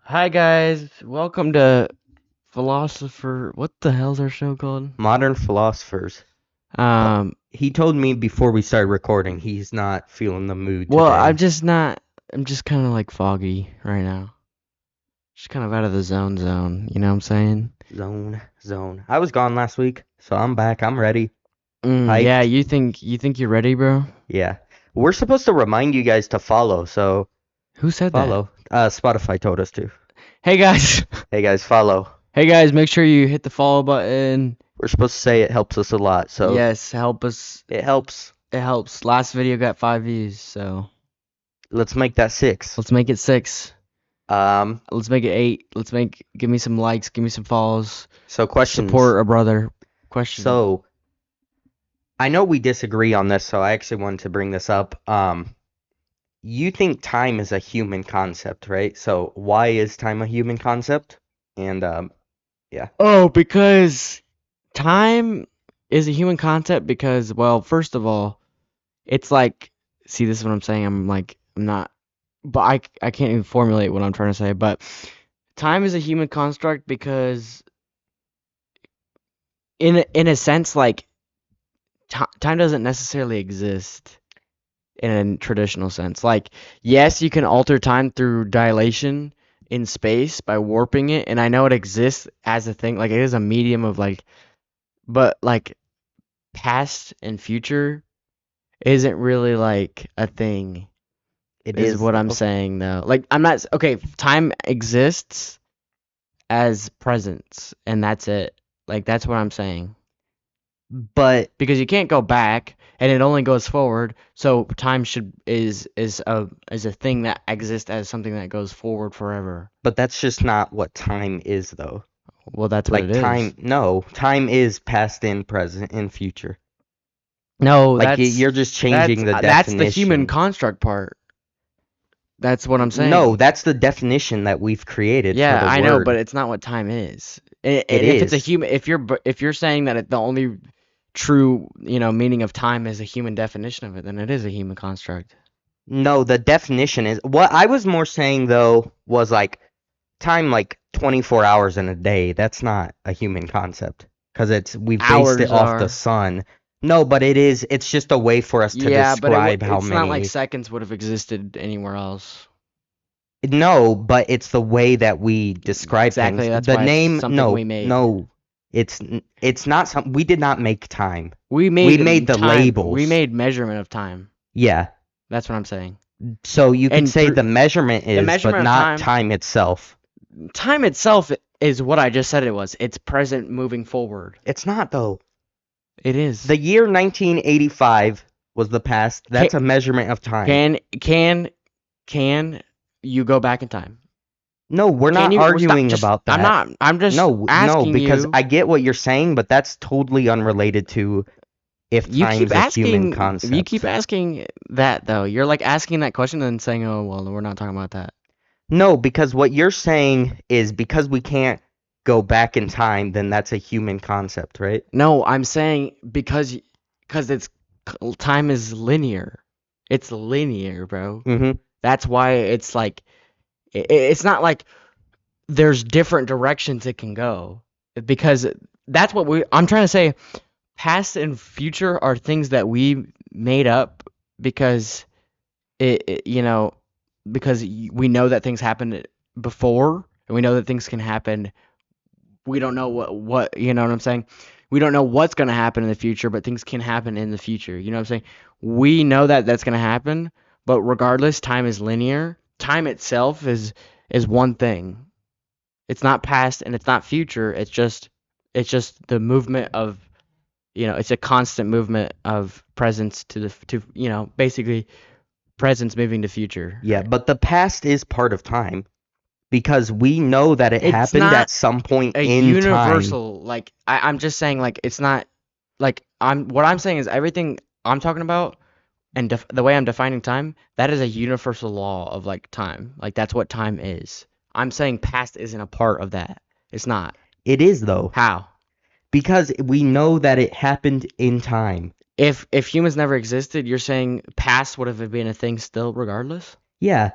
Hi guys, welcome to Philosopher. What the hell's our show called? Modern philosophers. Um, He told me before we started recording he's not feeling the mood well, I'm today. just not. I'm just kind of like foggy right now. Just kind of out of the zone. You know what I'm saying? Zone. I was gone last week, so I'm back. I'm ready. Yeah. Hyped. You think you're ready, bro? Yeah. We're supposed to remind you guys to follow, so Who said that? follow. Spotify told us to. Hey guys. Hey guys, follow. Hey guys, make sure you hit the follow button. We're supposed to say it helps us a lot, so Yes, help us. it helps. It helps. Last video got 5 views, so Let's make that 6. let's make it 6. Um, Let's make it 8. Give me some likes, give me some follows. so questions. Support a brother. Question. So I know we disagree on this, so I actually wanted to bring this up. You think time is a human concept, right? So why is time a human concept? And yeah. Oh, because time is a human concept because, well, first of all, it's like, see, this is what I'm saying. I'm not, but I can't even formulate what I'm trying to say. But time is a human construct because, in a sense, like, time doesn't necessarily exist in a traditional sense. Like, yes, you can alter time through dilation in space by warping it, and I know it exists as a thing. Like, it is a medium of like, but like past and future isn't really like a thing, It is is what I'm though. saying though. Like, I'm not okay, time exists as presence and that's it. Like, that's what I'm saying. But Because you can't go back and it only goes forward, so time should is a thing that exists as something that goes forward forever. that's just not what time is though. Well, that's what Like it is. time is past and present and future. No, Like you're just changing the that's the human definition. construct part. That's what I'm No, saying. that's the definition that we've created for Yeah, the I know, but word. it's not what time is. And It if it's a is. human, if you're saying that the only true, meaning of time is a human definition of it, then it is a human construct. No, the definition is what I was more saying though was like time like 24 hours in a day. That's not a human concept because we've based it Hours off the are. sun. No, but it's just a way for us to Yeah, but describe how it's not like many. seconds would have existed anywhere else. No, but it's the way that we describe things. Exactly, that's The why it's name, something we no, made. no, it's not something we did not make time. We We made made the time. We labels. made measurement of time. Yeah. That's what I'm saying. So you could And say through the measurement the is, but measurement of not time, time itself. time itself is what I just said it was. It's present moving forward. It's not though. It is. The year 1985 was the past. Can That's a measurement of time. can can can you go back in time? No, we're Can not you? Well, stop. arguing Just about I'm that. not. I'm just No, asking because you. I get what you're saying, but that's totally unrelated to if You keep time's a human asking. You keep concept. asking that though. You're like asking that question and then saying, "Oh well, we're not talking about that." No, because what you're saying is because we can't go back in time, then that's a human concept, right? No, I'm saying because it's time is linear. It's linear, bro. Mm-hmm. That's why it's like it's not like there's different directions it can go because that's what I'm trying to say. Past and future are things that we made up because because we know that things happened before and we know that things can happen. We don't know what you know what I'm saying. We don't know what's going to happen in the future, but things can happen in the future. You know what I'm saying? We know that that's going to happen, but regardless, time is linear. Time itself is one thing. It's not past and it's not future. It's just the movement of it's a constant movement of presence to basically presence moving to future. Yeah, but the past is part of time because we know that it It's happened not at some point a in time. universal like I'm just saying like it's not like I'm saying is everything I'm talking about and the way I'm defining time, that is a universal law of like time. Like that's what time is. I'm saying past isn't a part of that. It's not. It is though, How? because we know that it happened in time. If humans never existed, you're saying past would have been a thing still regardless? Yeah,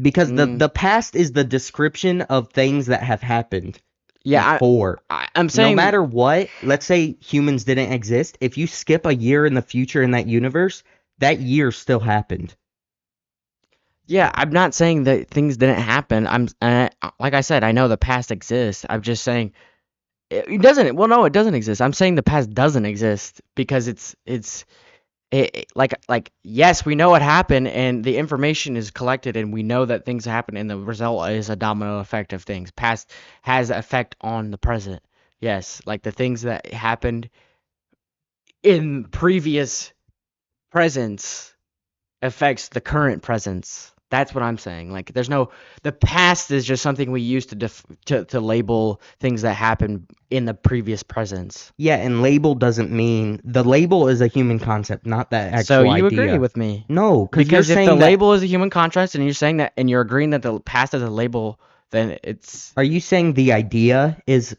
Because the Mm, the past is the description of things that have happened yeah, before. I'm No saying matter what, let's say humans didn't exist. If you skip a year in the future in that universe, that year still happened. yeah, I'm not saying that things didn't happen. Like I said, I know the past exists. I'm just saying it doesn't. Well, no, it doesn't exist. I'm saying the past doesn't exist because like yes, we know what happened and the information is collected and we know that things happen and the result is a domino effect of things. Past has effect on the present. Yes, like the things that happened in previous presents affects the current presence. That's what I'm saying. Like there's no the past is just something we use to label things that happen in the previous presence. Yeah, and label doesn't mean the label is a human concept, not that So actual you agree idea. with me? No, because you're Because if the saying that. label is a human contrast and you're saying that and you're agreeing that the past is a label, then it's Are you saying the idea is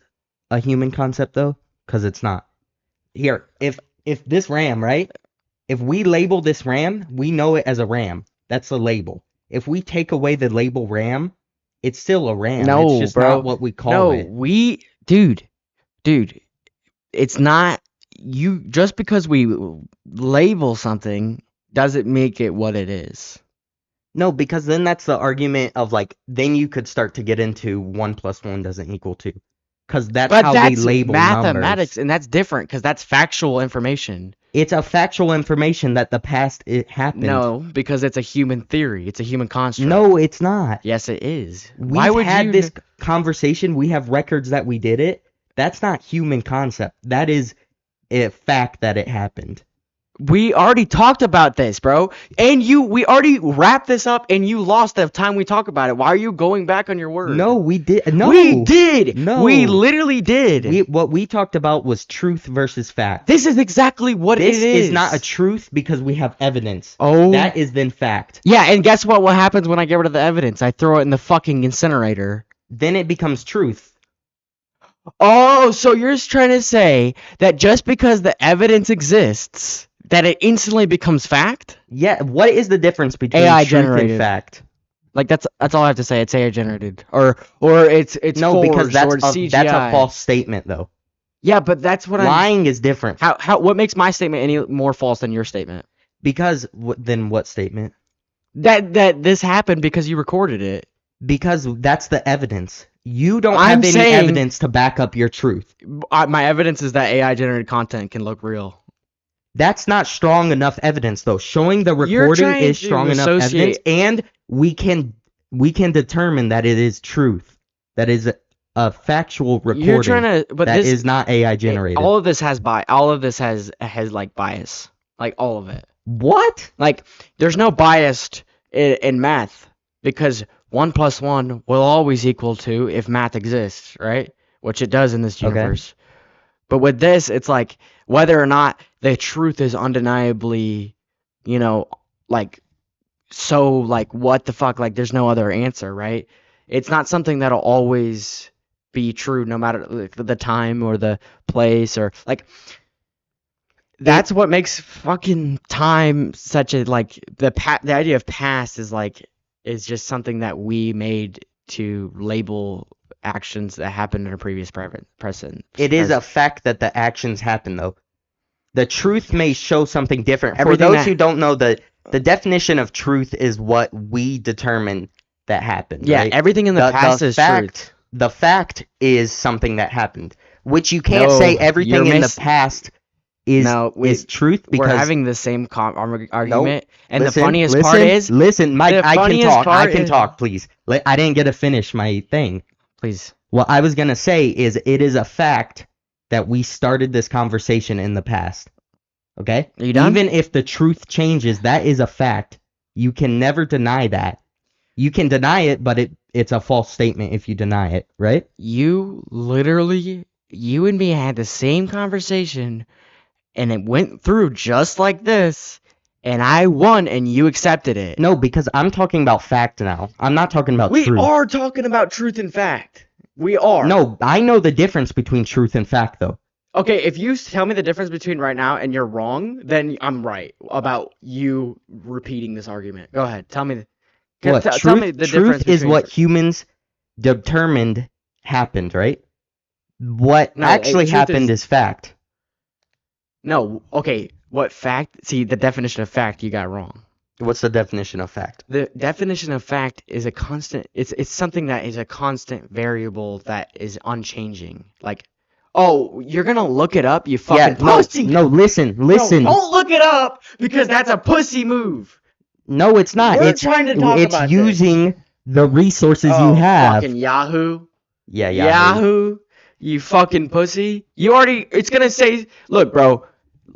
a human concept though? Because it's not. Here, if this RAM, right? If we label this RAM, we know it as a RAM. That's the label. If we take away the label RAM, it's still a RAM. It's no, just not bro. what we call No, it. dude, it's not you just because we label something doesn't make it what it is. No, because then that's the argument of like, then you could start to get into 1 plus 1 doesn't equal 2. Because that's But how we that's label mathematics numbers. and that's different because that's factual information. It's a factual information that the past it happened. No, because it's a human theory. It's a human construct. No, it's not. Yes, it is. We've had this conversation. We have records that we did it. That's not human concept. That is a fact that it happened. We already talked about this, bro. And we already wrapped this up and you lost the time we talk about it. Why are you going back on your word? No, we did. No, We did. No. We literally did. What we talked about was truth versus fact. This is exactly what This it is. is not a truth because we have evidence. Oh. That is then fact. Yeah, and guess what? What happens when I get rid of the evidence? I throw it in the fucking incinerator. Then it becomes truth. Oh, so you're just trying to say that just because the evidence exists, that it instantly becomes fact? Yeah, what is the difference between AI truth generated. and fact? Like that's all I have to say. It's AI generated, or it's no, because forged, or that's a false statement though. Yeah, but that's what lying is different. How what makes my statement any more false than your statement? Because then what statement? That this happened because you recorded it. Because that's the evidence. You don't have any evidence to back up your truth. My evidence is that AI generated content can look real. That's not strong enough evidence though. Showing the recording is strong enough evidence, and we can determine that it is truth. That is a factual recording. You're trying to, but that is not AI generated. All of this has like bias. Like all of it. What? Like there's no bias in math because 1 plus 1 will always equal 2 if math exists, right? Which it does in this universe. Okay. But with this, it's like whether or not the truth is undeniably, like so like what the fuck, like there's no other answer, right? It's not something that'll always be true no matter the time or the place or like that's what makes fucking time such a like the idea of past is just something that we made to label actions that happened in a previous present. It is a fact that the actions happen though. The truth may show something different. Everything for those who don't know, the definition of truth is what we determine that happened. Yeah, right? Everything in the past is truth. The fact is something that happened, which you can't say everything in the past is truth because we're having the same argument. Nope. And the funniest part is, Mike, I can talk. I can talk, please. I didn't get to finish my thing. Please. What I was gonna say is, it is a fact that we started this conversation in the past. Okay? Are you done? Even if the truth changes, that is a fact. You can never deny that. You can deny it, but it's a false statement if you deny it, right? You and me had the same conversation, and it went through just like this, and I won, and you accepted it. No, because I'm talking about fact now. I'm not talking about truth. We are talking about truth and fact. We are. No, I know the difference between truth and fact, though. Okay, if you tell me the difference between right now and you're wrong, then I'm right about you repeating this argument. Go ahead. Tell me. What Tell me truth? the Truth difference is between. what humans determined happened, right? What No, actually truth happened is is fact. no. Okay, what fact? See, the definition of fact you got wrong. What's the definition of fact? The definition of fact is a constant. It's something that is a constant variable that is unchanging. Like, oh, you're gonna look it up, you Yeah, fucking no, pussy. no, listen. No, don't look it up because that's a pussy move. No, it's not. We're It's trying to talk it's about using the resources you Oh, have. fucking Yahoo. Yeah, Yahoo, you fucking pussy. You already. It's gonna say. Look, bro.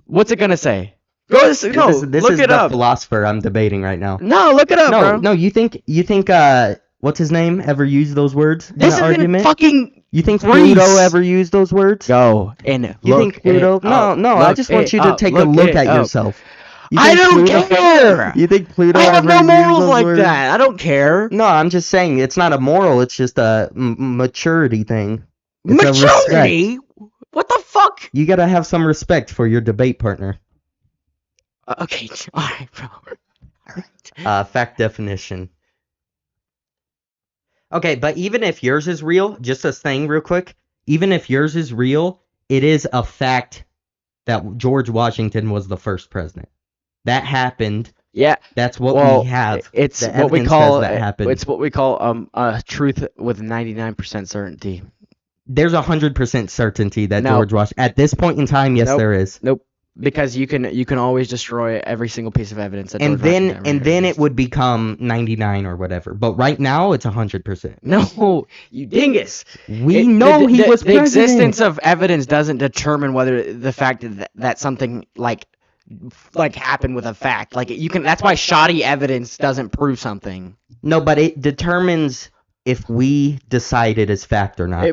What's it gonna say? Go. This Look is it the up. philosopher I'm debating right now. No, look it up, No, bro. no, you think what's his name ever used those words in This an has been argument? fucking. You think Greece. Pluto ever used those words? Go and You look think Pluto? it No, up. no, I Look just want it you to up. take a Look look it at up. yourself. You I think don't Pluto, care. You think Pluto I have ever no used morals those like words? that. I don't care. No, I'm just saying it's not a moral. It's just a maturity thing. It's a Maturity. respect. What the fuck? You gotta have some respect for your debate partner. Okay, all right, bro. All right. Fact definition. Okay, but even if yours is real, just a thing real quick, even if yours is real, it is a fact that George Washington was the first president. That happened. Yeah. That's what Well, we have. it's The what we evidence call says that happened. it's what we call truth with 99% certainty. There's 100% certainty that No. George Washington. At this point in time, yes, Nope. there is. Nope. Because you can always destroy every single piece of evidence that And George Washington then ever it used. would become 99 or whatever. But right now, it's 100%. No, you dingus. We know he was the president. existence of evidence doesn't determine whether the fact that something like happened with a fact. Like you can. That's why shoddy evidence doesn't prove something. No, but it determines if we decide it is fact or not.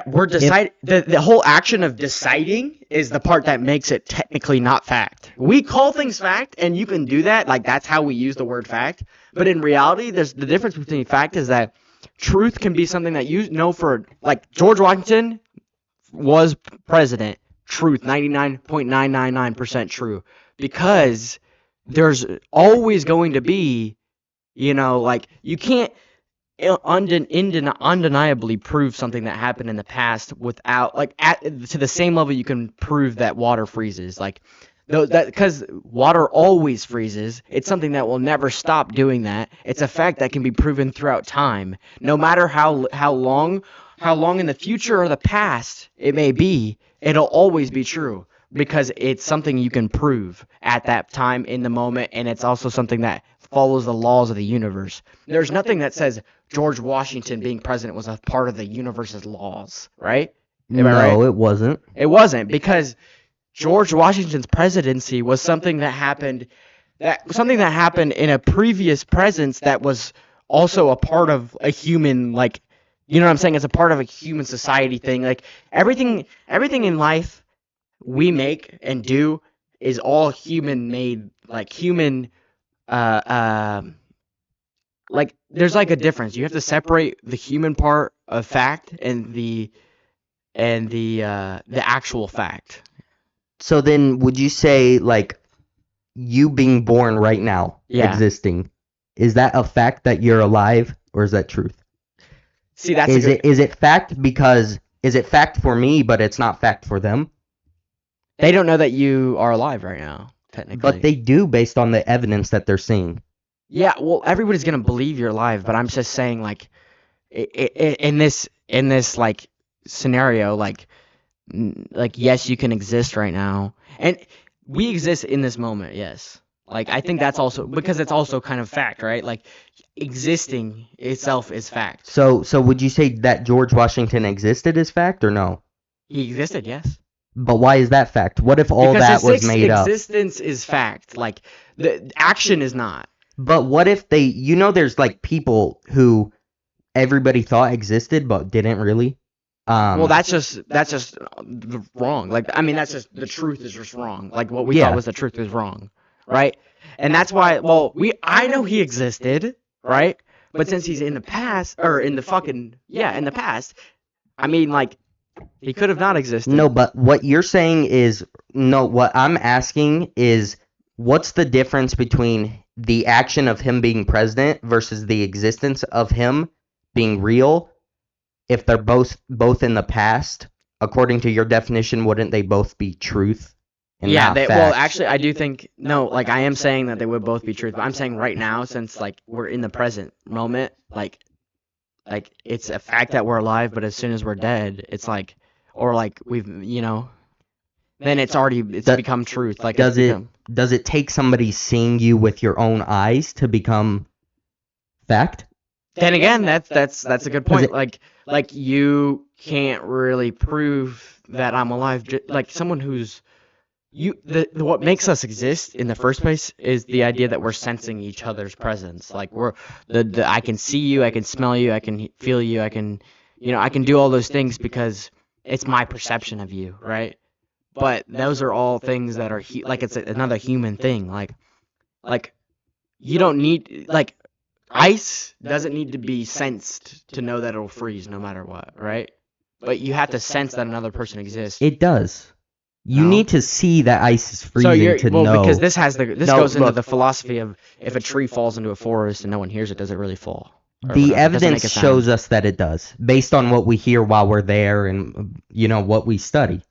We're deciding. The whole action of deciding is the part that makes it technically not fact. We call things fact, and you can do that. Like that's how we use the word fact. But in reality, there's the difference between fact is that truth can be something that you know for like George Washington was president. Truth, 99.999% true. Because there's always going to be, like you can't undeniably prove something that happened in the past without to the same level you can prove that water freezes. Like because water always freezes. It's something that will never stop doing that. It's a fact that can be proven throughout time, no matter how long in the future or the past it may be. It'll always be true. Because it's something you can prove at that time in the moment, and it's also something that follows the laws of the universe. There's nothing that says George Washington being president was a part of the universe's laws, right? Am I right? No, it wasn't. It wasn't, because George Washington's presidency was something that happened in a previous presence that was also a part of a human, like, you know what I'm saying? It's a part of a human society thing. Like everything in life we make and do is all human made, like human like there's like a difference. You have to separate the human part of fact and the actual fact. So then would you say like you being born right now, Yeah. existing, is that a fact that you're alive or is that truth? See, that's Is it fact because is it fact for me but it's not fact for them? They don't know that you are alive right now, technically. But they do based on the evidence that they're seeing. Yeah, well, everybody's gonna believe you're alive, but I'm just saying, like, in this like scenario, like yes, you can exist right now, and we exist in this moment. Yes, like I think that's also because it's also kind of fact, right? Like existing itself is fact. So would you say that George Washington existed as fact or no? He existed, yes. But why is that fact? What if all Because that was made up? existence is fact. Like the action is not. But what if they, there's like people who everybody thought existed but didn't really. Well, that's just wrong. Like, I mean, that's just the truth is just wrong. Like what we Yeah. thought was the truth is wrong, right? And that's why. Well, I know he existed, right? But since he's in the past or in the past, I mean, like he could have not existed. No, but what you're saying is no. What I'm asking is, what's the difference between the action of him being president versus the existence of him being real, if they're both in the past, according to your definition, wouldn't they both be truth and Yeah, not well, facts? actually, I do think no. Like, I am saying that they would both be truth, but I'm saying right now, since like we're in the present moment, like it's a fact that we're alive, but as soon as we're dead, it's like, or like we've, then it's Does- become truth. Like, does it's it become. does it take somebody seeing you with your own eyes to become fact? Then again, that's a good 'Cause point. Like you can't really prove that I'm alive. Like someone who's what makes us exist in the first place is the idea that we're sensing each other's presence. Like we're the I can see you, I can smell you, I can feel you, I can I can do all those things because it's my perception of you, right? But those are all things that are like it's another human thing. Like you don't need like ice doesn't need to be sensed to know that it'll freeze no matter what, right? But you have to sense that another person exists. It does. You No? need to see that ice is So freezing to know. because this No, goes into look. the philosophy of if a tree falls into a forest and no one hears it, does it really fall? Or The whatever. It doesn't make evidence a sound. shows us that it does, based on what we hear while we're there and what we study.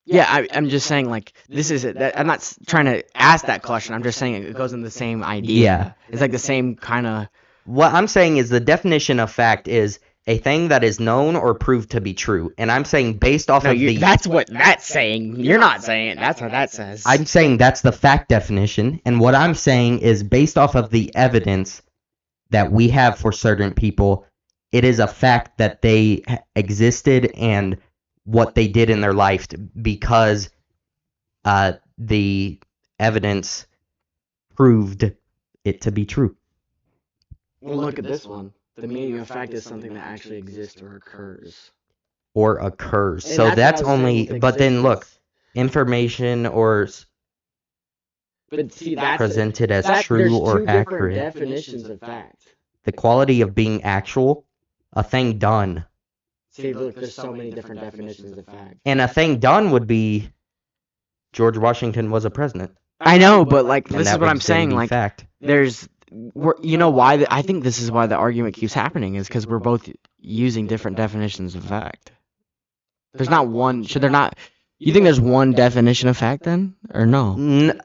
Yeah, I'm just saying like this is it. I'm not trying to ask that question. I'm just saying it goes in the same idea. Yeah. It's like the same kind of. What I'm saying is the definition of fact is a thing that is known or proved to be true. And I'm saying based off No, of the that's what that's saying. You're not saying it. That's what that says. I'm saying that's the fact definition, and what I'm saying is based off of the evidence that we have for certain people, it is a fact that they existed and what they did in their life because the evidence proved it to be true. Well, look at this one. The meaning of fact is something that actually exists or occurs. Or occurs. And So what that's I was saying only, with but then look, existence. information or But see, that's presented as there's true two or different accurate. definitions of fact. The quality of being actual, a thing done. See, look, there's so many different definitions of fact. And a thing done would be George Washington was a president. I know, but like And this that is what would I'm still saying. be Like, fact. there's, why? I think this is why the argument keeps happening is because we're both using different definitions of fact. There's not one. Should there not? You think there's one definition of fact then, or no?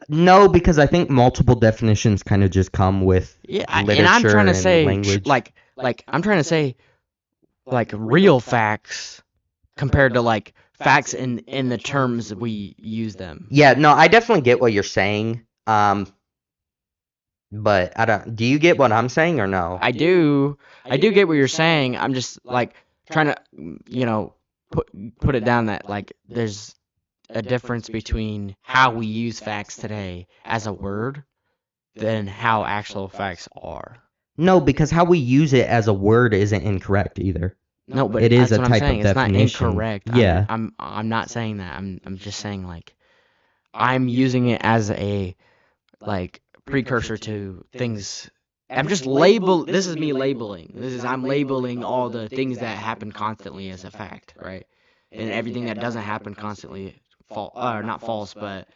No, because I think multiple definitions kind of just come with Yeah, and I'm literature trying to and say, language. like I'm trying to say, like real facts compared to like facts in the terms we use them. Yeah, no, I definitely get what you're saying. But I don't. Do you get what I'm saying or no? I do get what you're saying. I'm just like trying to, put it down that like there's a difference between how we use facts today as a word than how actual facts are. No, because how we use it as a word isn't incorrect either. No, but It is that's a what type I'm saying. of It's not definition. incorrect. Yeah. I'm not saying that. I'm just saying like I'm using it as a like precursor to things. I'm just this is me labeling. I'm labeling all the things that happen constantly as a fact, right? And everything that doesn't happen constantly not false, but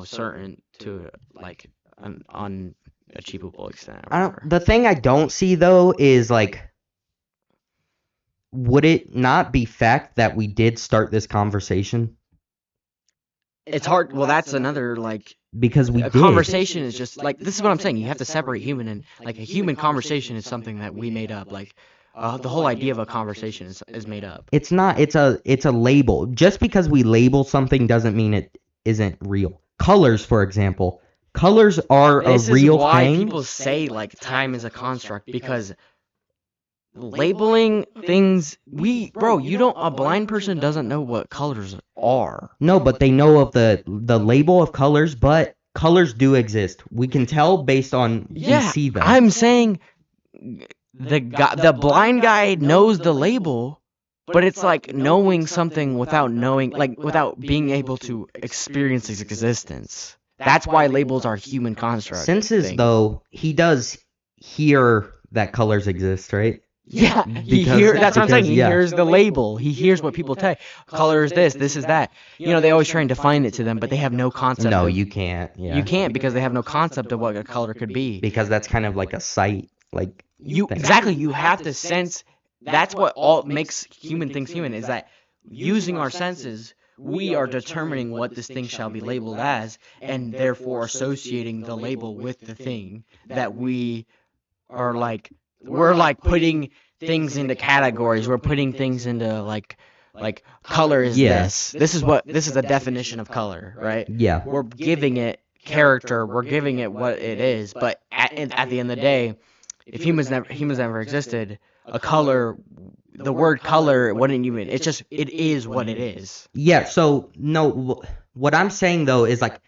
certain to like an unachievable extent. Or whatever. The thing I don't see though is like, would it not be fact that we did start this conversation? It's hard. Well, that's another like Because we a did. conversation is just like this is what I'm saying. You have to separate human and like a human conversation is something that we made up. Like the whole idea of a conversation is made up. It's not. It's a label. Just because we label something doesn't mean it isn't real. Colors, for example. Colors are This a real is why thing. people say like time is a construct because labeling things a blind person doesn't know what colors are. No, but they know of the label of colors, but colors do exist. We can tell based on we see them. I'm saying the blind guy knows the label, but it's like knowing something without knowing, like without being able to experience its existence. That's why labels are human constructs. Senses, though, he does hear that colors exist, right? Yeah, that's what I'm saying. He yeah. hears the label. He hears what people say. Color is this is that. They always try and define it to them, but they have no concept. No, of, you can't. Yeah. You can't because they have no concept of what a color could be. Because that's kind of like a sight, like thing. Exactly. You have to sense. That's what all makes human things human. Is that using our senses, we are determining what this thing shall be labeled as, and therefore associating the label with the thing that we are like. We're like putting things into categories. We're putting things into like color is Yes. this is the definition of color, right? Yeah. We're giving it character. We're giving it what it is. But at the end of the day, if humans never existed, the word color wouldn't even. It's just it is what it is. Yeah. So no, what I'm saying though is like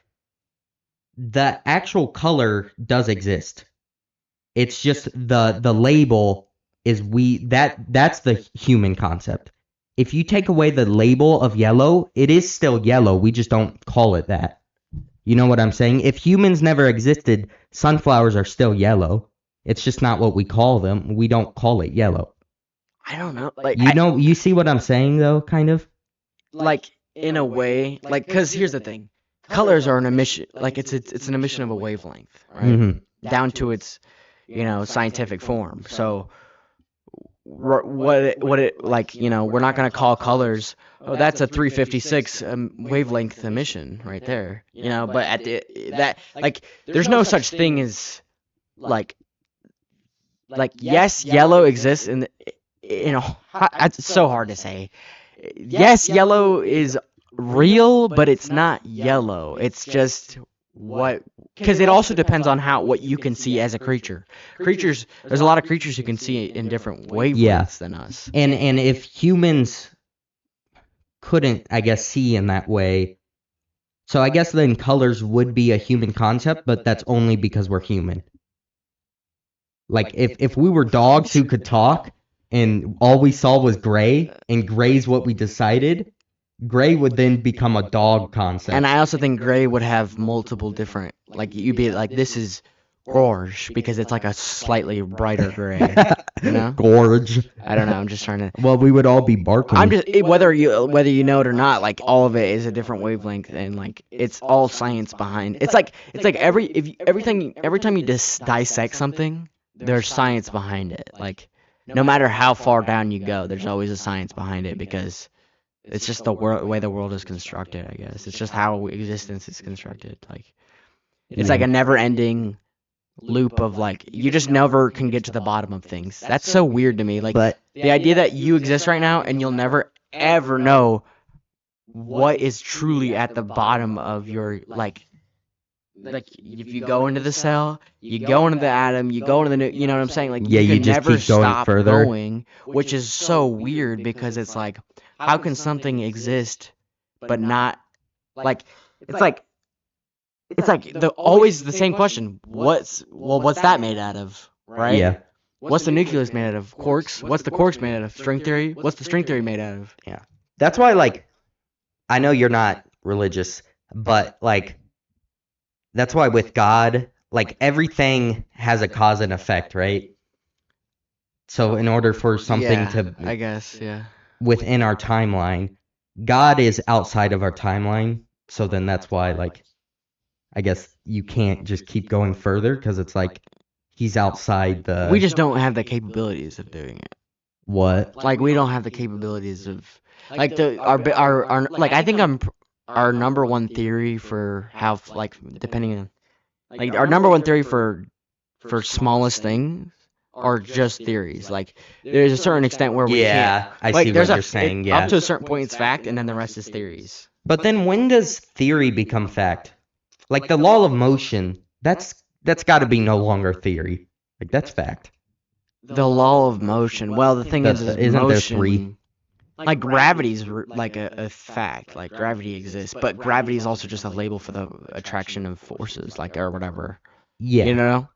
the actual color does exist. It's just the label is that's the human concept. If you take away the label of yellow, it is still yellow. We just don't call it that. You know what I'm saying? If humans never existed, sunflowers are still yellow. It's just not what we call them. We don't call it yellow. I don't know. Like You see what I'm saying though, kind of? like in a way, like because here's the thing, colors are an emission. Like it's an emission of a wavelength, right? Mm-hmm. Down to its scientific form. So what it like we're not gonna call colors. Oh, that's a 356 wavelength emission right there. But at there's no such thing as like yes, yellow exists it's so hard to say. Yes, yellow is real, but it's not yellow. It's just because it also depends on what you can see as a creature. There's a lot of creatures who can see in different wavelengths than us. And if humans couldn't, I guess, see in that way, so I guess then colors would be a human concept, but that's only because we're human. Like if we were dogs who could talk and all we saw was gray, and gray's what we decided, gray would then become a dog concept. And I also think gray would have multiple different, like you'd be like, this is gorge because it's like a slightly brighter gray. Gorge. I don't know. I'm just trying to. Well, we would all be barking. I'm just whether you know it or not. Like all of it is a different wavelength, and like it's all science behind. It's like every time you dissect something, there's science behind it. Like no matter how far down you go, there's always a science behind it because it's just the way the world is constructed. I guess it's just how existence is constructed. Like it's like a never-ending loop of like you just never can get to the bottom of things. That's so weird to me. Like the idea that you exist right now and you'll never ever know what is truly at the bottom of your like if you go into the cell, you go into the atom, you go into the you know what I'm saying? Like yeah, you just never keep going stop further. going, which is so weird because it's like how can something exist but not like it's like always the same question. What's that made out of? Right? Yeah. What's the nucleus made out of? Quarks? What's the quarks made out of? String theory? What's the string theory made out of? Yeah. That's why, like, I know you're not religious, but, like, that's why with God, like, everything has a cause and effect, right? So in order for something to, I guess, yeah. within our timeline, God is outside of our timeline. So then that's why, like, I guess you can't just keep going further because it's like he's outside the. We just don't have the capabilities of doing it. What? Like we don't have the capabilities of like our like I think our number one theory for how like depending on like our number one theory for smallest things are just theories. Like there's a certain extent where we can't. I Like see there's what you're saying. Yeah. up to a certain point it's fact, and then the rest is theories. But then when does theory become fact? Like the law of motion, that's got to be no longer theory. Like that's fact. The law of motion. Well, the thing is Isn't there motion, three? Like gravity's like a fact. Like gravity exists, but gravity is also just a label for the attraction of forces, like or whatever. Yeah. You know.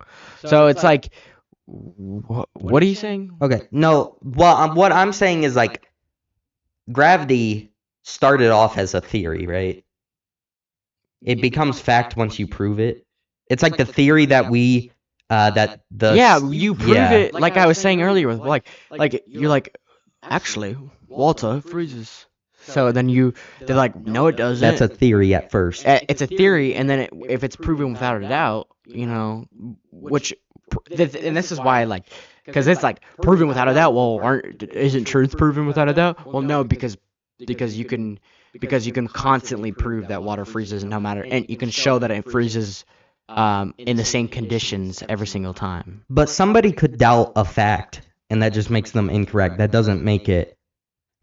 So it's like, what are you saying? Okay. No. Well, what I'm saying is like gravity started off as a theory, right? It becomes fact once you prove it. It's like the theory that we That the Yeah, s- you prove yeah, it like I was saying earlier with like you're like actually Walter freezes. So then they're like no it that's a doesn't. theory at first. It's a theory, and then if it's proven without a doubt, which and this is why like because it's like proven without a doubt. Well, aren't isn't truth proven without a doubt? Well, no, because you can constantly prove that water freezes no matter, and you can show that it freezes in the same conditions every single time. But somebody could doubt a fact, and that just makes them incorrect. That doesn't make it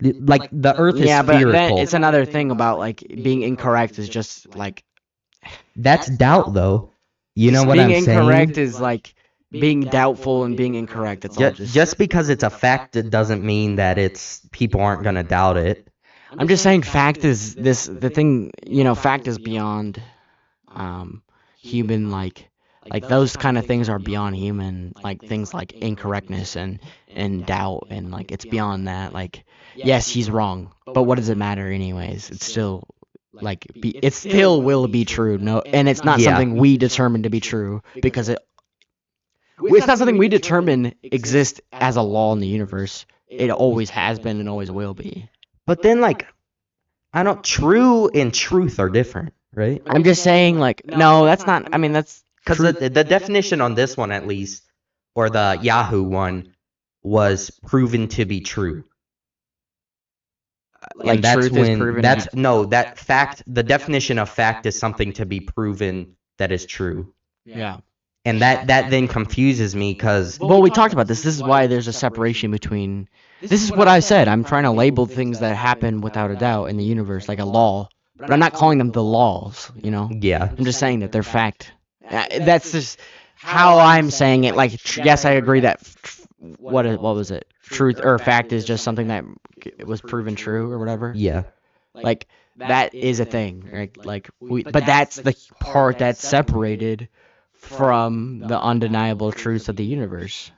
like the Earth is Yeah, but then spherical. it's another thing about like being incorrect is just like That's doubt, though. You know what being I'm incorrect saying? is like being doubtful and being incorrect. It's all Just because it's a fact, it doesn't mean that it's people aren't gonna doubt it. I'm just saying fact is the thing, fact is beyond human like those kind of things are beyond human, like things like incorrectness and doubt and like it's beyond that. Like yes, he's wrong, but what does it matter anyways? It's still it still will be true. No, and it's not Yeah. something we determine to be true because it's not something we determine exists as a law in the universe. It always has been and always will be. But then, like, I don't. True and truth are different, right? I'm just saying, like, no, that's not. I mean, that's Because the definition on this one, at least, or the Yahoo one, was proven to be true. like And that's truth is when proven. that's no that fact. The definition of fact is something to be proven that is true, Yeah. and that then confuses me because Well, we talked about this. This is why there's a separation between. This is what I said. I'm trying to label things that happen without a doubt in the universe, like a law, but I'm not calling them the laws. yeah, I'm just saying that they're fact. That's just how I'm saying it. Like, yes, I agree that what was it? Truth or fact is just something that was proven true or whatever. yeah. Like that is a thing, right? But that's the part that's separated from the undeniable truths of the universe.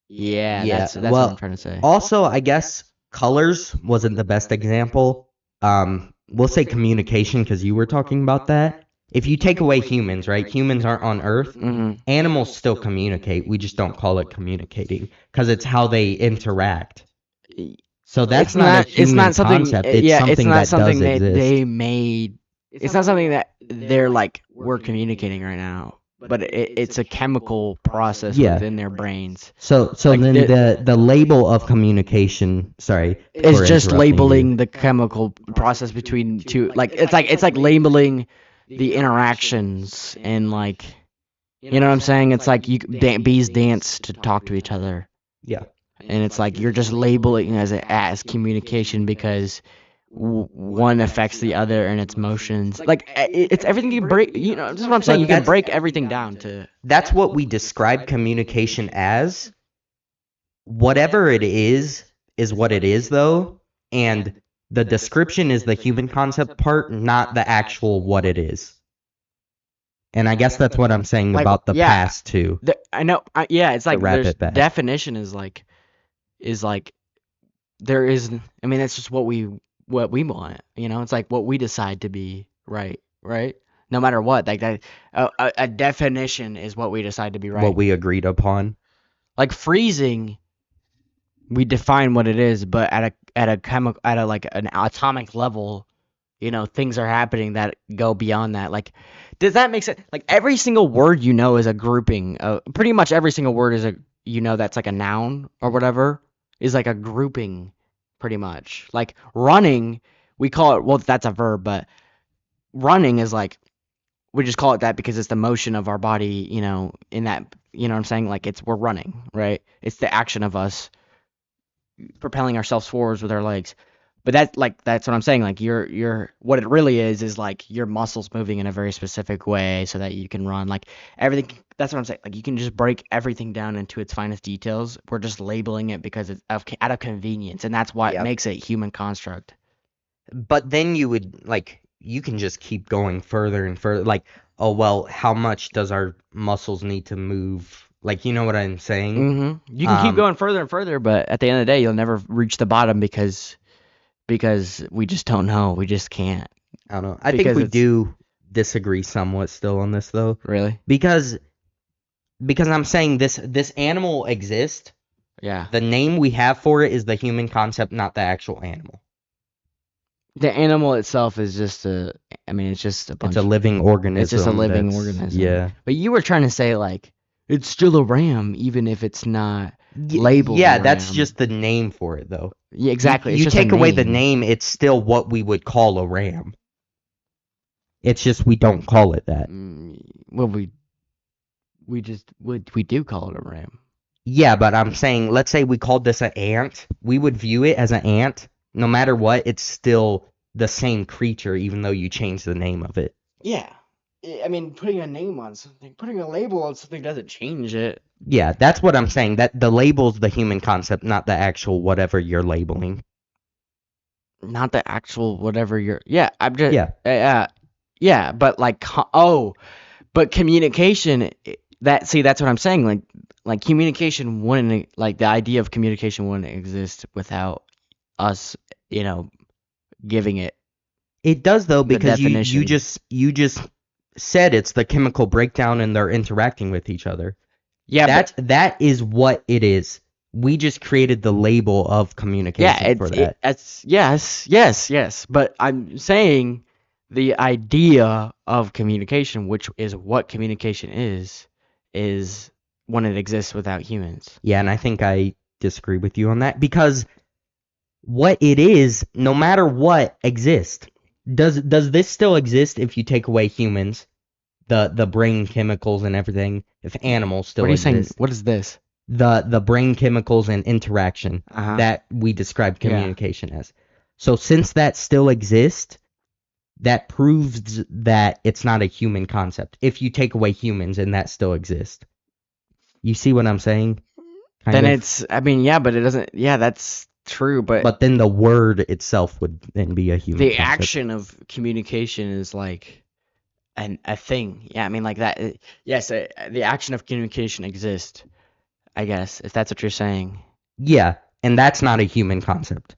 Yeah, Yeah, that's what well, I'm trying to say. Also, I guess colors wasn't the best example. We'll say communication because you were talking about that. If you take away humans, right? Humans aren't on Earth. Hmm. Animals still communicate. We just don't call it communicating because it's how they interact. So that's not a human It's not something. concept. It's Yeah, something it's not that something does that exist. they made. It's not something that they're like we're communicating right now. But it's a chemical process Yeah. within their brains. So like then the label of communication. Sorry, It's for just interrupting you. labeling the chemical process between two. Like it's like labeling the interactions and like you know what I'm saying. It's like bees dance to talk to each other, Yeah. and it's like you're just labeling as communication because one affects the other and its motions. Like it's everything you break. This is what I'm saying. But You can that's- break everything down to. That's what we describe communication as. Whatever it is what it is, though. And the description is the human concept part, not the actual what it is. And I guess that's what I'm saying Like, about the yeah. past, too. I know. Yeah, it's like wrap there's it back. definition is like there is. I mean, that's just what we want. It's like what we decide to be right. No matter what, like that. A definition is what we decide to be right. What we agreed upon. Like freezing, we define what it is, but at a chemical like an atomic level, things are happening that go beyond that. Like, does that make sense? Like every single word is a grouping. Pretty much every single word is that's like a noun or whatever is like a grouping, pretty much. Like running, we call it. Well, that's a verb, but running is like we just call it that because it's the motion of our body. In that, what I'm saying? Like we're running, right? It's the action of us propelling ourselves forwards with our legs. But that's what I'm saying. Like you're what it really is like your muscles moving in a very specific way so that you can run. Like everything. That's what I'm saying. Like you can just break everything down into its finest details. We're just labeling it because it's out of convenience, and that's why Yep. it makes it human construct. But then you would, like, you can just keep going further and further. Like, oh, well, how much does our muscles need to move? Like, you know what I'm saying? Mm-hmm. You can keep going further and further, but at the end of the day, you'll never reach the bottom because we just don't know. We just can't. I don't know. I think Because we it's- do disagree somewhat still on this, though. Really. Because because I'm saying this animal exists. Yeah. The name we have for it is the human concept, not the actual animal. The animal itself is just I mean, it's just a bunch. It's a living organism. It's just a living that's- organism. Yeah. But you were trying to say like it's still a ram, even if it's not Y- labeled. Yeah, a that's ram. just the name for it, though. Yeah, exactly. It's You just a take away the name. name, it's still what we would call a ram. It's just we don't call it that. Well, we do call it a ram. Yeah, but I'm saying, let's say we called this an ant. We would view it as an ant. No matter what, it's still the same creature, even though you change the name of it. Yeah. I mean, putting a name on something, putting a label on something doesn't change it. Yeah, that's what I'm saying. That the label's the human concept, not the actual whatever you're labeling. Not the actual whatever you're. Yeah, I'm just. Yeah. Yeah, but like, but communication. That's what I'm saying. Like communication wouldn't, like the idea of communication wouldn't exist without us, giving it. It does though, because you definition. just said it's the chemical breakdown and they're interacting with each other. Yeah, That is what it is. We just created the label of communication for that. It's yes. But I'm saying the idea of communication, which is what communication is when it exists without humans. Yeah, and I think I disagree with you on that, because what it is, no matter what, exists. Does this still exist if you take away humans, the brain chemicals and everything? If animals still What are you saying? exist, What is this? the brain chemicals and interaction Uh-huh. that we describe Yeah. communication as. So since that still exists, that proves that it's not a human concept. If you take away humans and that still exists. You see what I'm saying? Kind Then of. it's, I mean, yeah, but it doesn't, yeah, that's true, But then the word itself would then be a human the concept. action of communication is like a thing. Yeah, I mean, like that. Yes, the action of communication exists, I guess, if that's what you're saying. Yeah, and that's not a human concept.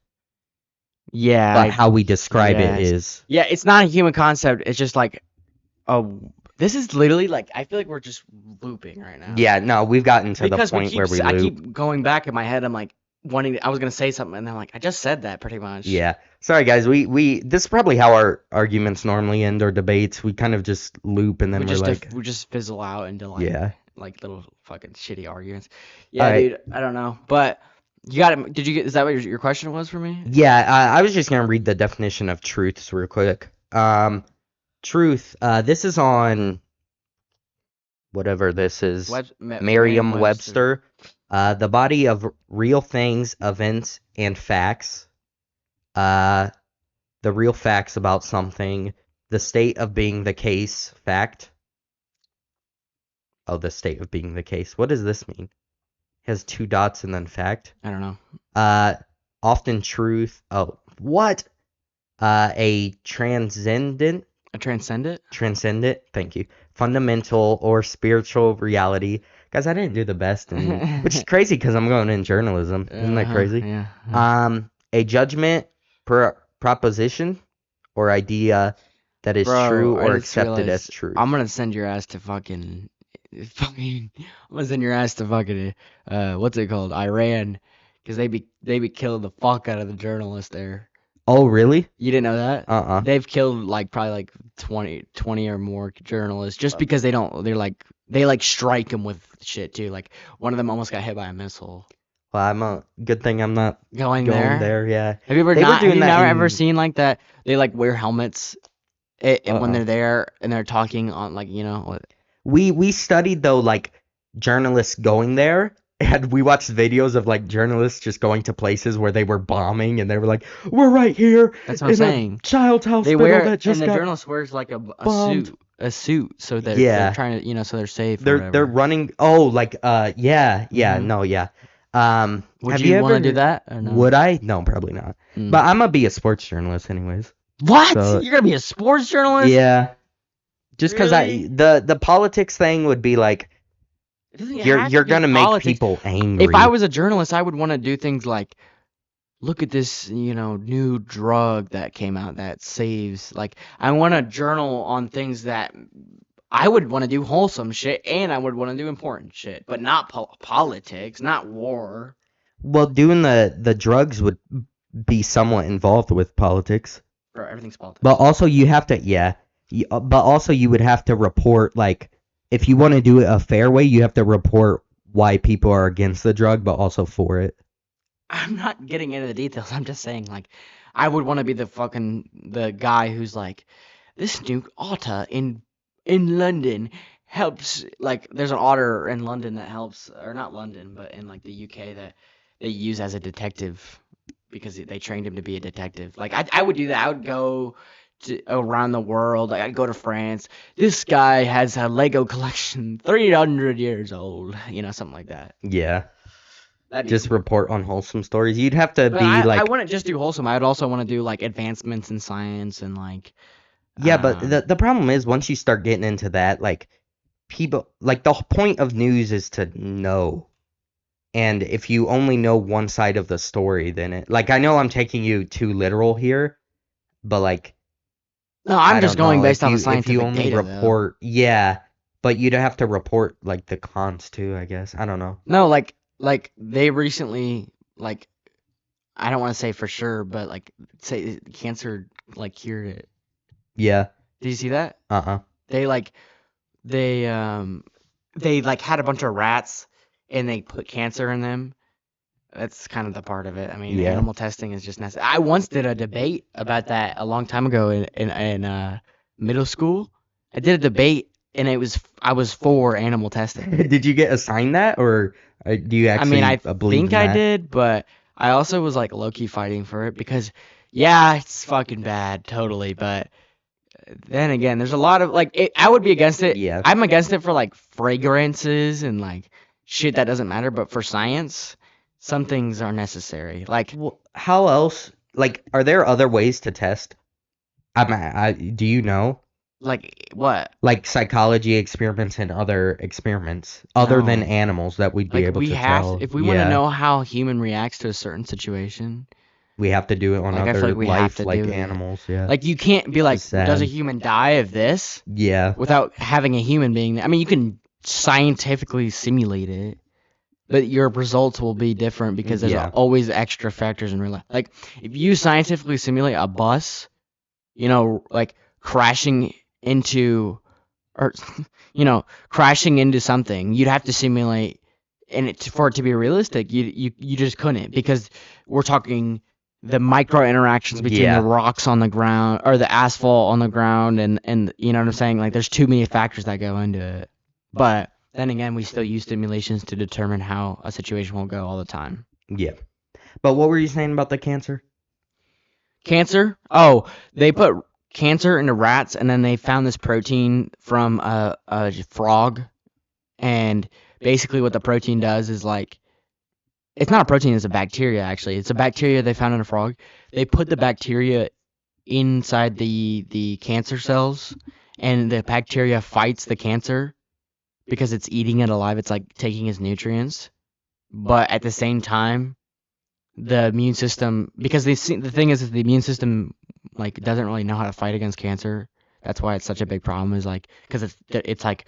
Yeah. But how we describe yes. it is. Yeah, it's not a human concept. It's just like, this is literally like, I feel like we're just looping right now. Yeah, no, we've gotten to Because the point where we I loop. keep going back in my head. I'm like I was gonna say something, and then I'm like, I just said that pretty much. Yeah. Sorry guys, we this is probably how our arguments normally end, or debates. We kind of just loop and then we just fizzle out into like yeah. like little fucking shitty arguments. Yeah, Alright. dude, I don't know, but you got it. Did you get? Is that what your question was for me? Yeah, I was just gonna read the definition of truths real quick. Truth. This is on whatever this is. Merriam-Webster. The body of real things, events, and facts. The real facts about something. The state of being the case. Fact. Oh, the state of being the case. What does this mean? It has 2 dots and then fact. I don't know. Often truth. Oh, what? A transcendent. A transcendent. Transcendent. Thank you. Fundamental or spiritual reality. Guys, I didn't do the best, which is crazy because I'm going in journalism. Isn't that crazy? Yeah. A judgment, proposition, or idea that is true or accepted as true. I'm gonna send your ass to fucking. I'm gonna send your ass to fucking. What's it called? Iran, because they be killing the fuck out of the journalists there. Oh, really? You didn't know that? . They've killed like probably like 20 or more journalists just because they strike them with shit too. Like one of them almost got hit by a missile. Well, good thing I'm not going there. Yeah. Have you ever They were have doing you that never in- ever seen like that? They like wear helmets when they're there and they're talking on like We studied though, like journalists going there, and we watched videos of like journalists just going to places where they were bombing, and they were like, "We're right here That's what I'm in saying. a child's hospital They wear that just and the got." journalist wears like a bombed." suit so they're Yeah. trying to so they're safe. or They're whatever. running. Oh, like yeah, Mhm. no, yeah. Would have you want to ever- do that or no? Would I? No, probably not. Mm. But I'm gonna be a sports journalist anyways. What? So- You're gonna be a sports journalist? Yeah. Just because Really? the politics thing would be like It doesn't you're have to be gonna make politics. people angry. If I was a journalist, I would want to do things like, look at this, new drug that came out that saves. Like, I want to journal on things that I would want to do wholesome shit, and I would want to do important shit, but not politics, not war. Well, doing the drugs would be somewhat involved with politics. Bro, everything's politics. But also you have to, yeah. But also you would have to report, like, if you want to do it a fair way, you have to report why people are against the drug, but also for it. I'm not getting into the details. I'm just saying, like, I would want to be the guy who's like, this new otter in London helps. Like, there's an otter in London that helps, or not London, but in like the UK that they use as a detective because they trained him to be a detective. Like, I would do that. I would go around the world. Like, I'd go to France. This guy has a Lego collection, 300 years old. You know, something like that. Yeah. That'd be Just report on wholesome stories. You'd have to But be I like, wouldn't just do wholesome. I would also want to do like advancements in science and like yeah, but um, the problem is once you start getting into that, like, people, like, the point of news is to know. And if you only know one side of the story, then it, like, I know I'm taking you too literal here, but like, no, I I'm just don't going know, based off of if you scientific only data though. report, yeah, but you'd have to report like the cons too, I guess. I don't know. No, like they recently like I don't want to say for sure, but like say cancer like cured it. Yeah. Did you see that? Uh-uh. They like they like had a bunch of rats and they put cancer in them. That's kind of the part of it. I mean, Yeah. animal testing is just necessary. I once did a debate about that a long time ago in middle school. I did a debate, and I was for animal testing. Did you get assigned that, or do you I mean, actually I believe think in I that? did, but I also was like low key fighting for it because, yeah, it's fucking bad, totally. But then again, there's a lot of like, I would be against it. Yeah. I'm against it for like fragrances and like shit that doesn't matter. But for science, some things are necessary. Like, Well, how else? Like, are there other ways to test? Do you know? What? Like psychology experiments and other experiments other than No. animals that we'd be Like able we to have, tell. if we want to Yeah, know how human reacts to a certain situation, we have to do it on like I feel other like we have to life-like do it. animals. Yeah, Like you can't be like, it's does a sad. human die of this Yeah, without having a human being there? I mean, you can scientifically simulate it, but your results will be different because there's yeah, always extra factors in real life. Like if you scientifically simulate a bus, you know, like crashing into or crashing into something, you'd have to simulate and for it to be realistic, you just couldn't because we're talking the micro interactions between the yeah, rocks on the ground or the asphalt on the ground and you know what I'm saying? Like there's too many factors that go into it. But then again, we still use simulations to determine how a situation will go all the time. yeah. But what were you saying about the cancer? Cancer? Oh, they put cancer into rats and then they found this protein from a frog. And basically, what the protein does is like, it's not a protein, it's a bacteria actually. It's a bacteria they found in a frog. They put the bacteria inside the cancer cells, and the bacteria fights the cancer because it's eating it alive. It's like taking its nutrients. But at the same time, the immune system, because the thing is that the immune system like doesn't really know how to fight against cancer. That's why it's such a big problem. Is like because it's like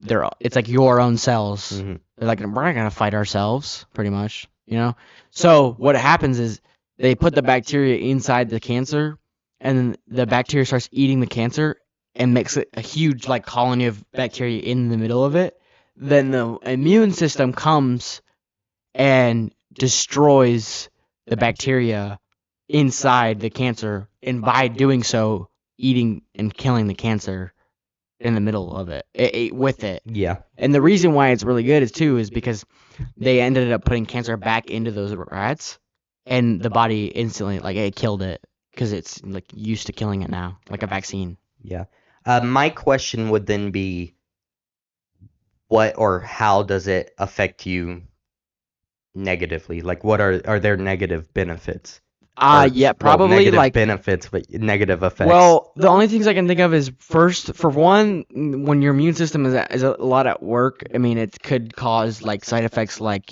it's like your own cells. Hmm. They're like we're not gonna fight ourselves, pretty much, you know. So what happens is they put the bacteria inside the cancer, and then the bacteria starts eating the cancer and makes it a huge like colony of bacteria in the middle of it. Then the immune system comes and destroys the bacteria inside the cancer, and by doing so, eating and killing the cancer in the middle of with it. Yeah, And the reason why it's really good is because they ended up putting cancer back into those rats, and the body instantly like it killed it because it's like used to killing it now, like a vaccine. yeah. My question would then be, what or how does it affect you negatively? Like, what are there negative benefits? Or, Yeah, well, probably negative like. benefits, but negative effects. Well, the only things I can think of is first, for one, when your immune system is a lot at work, I mean, it could cause like side effects like,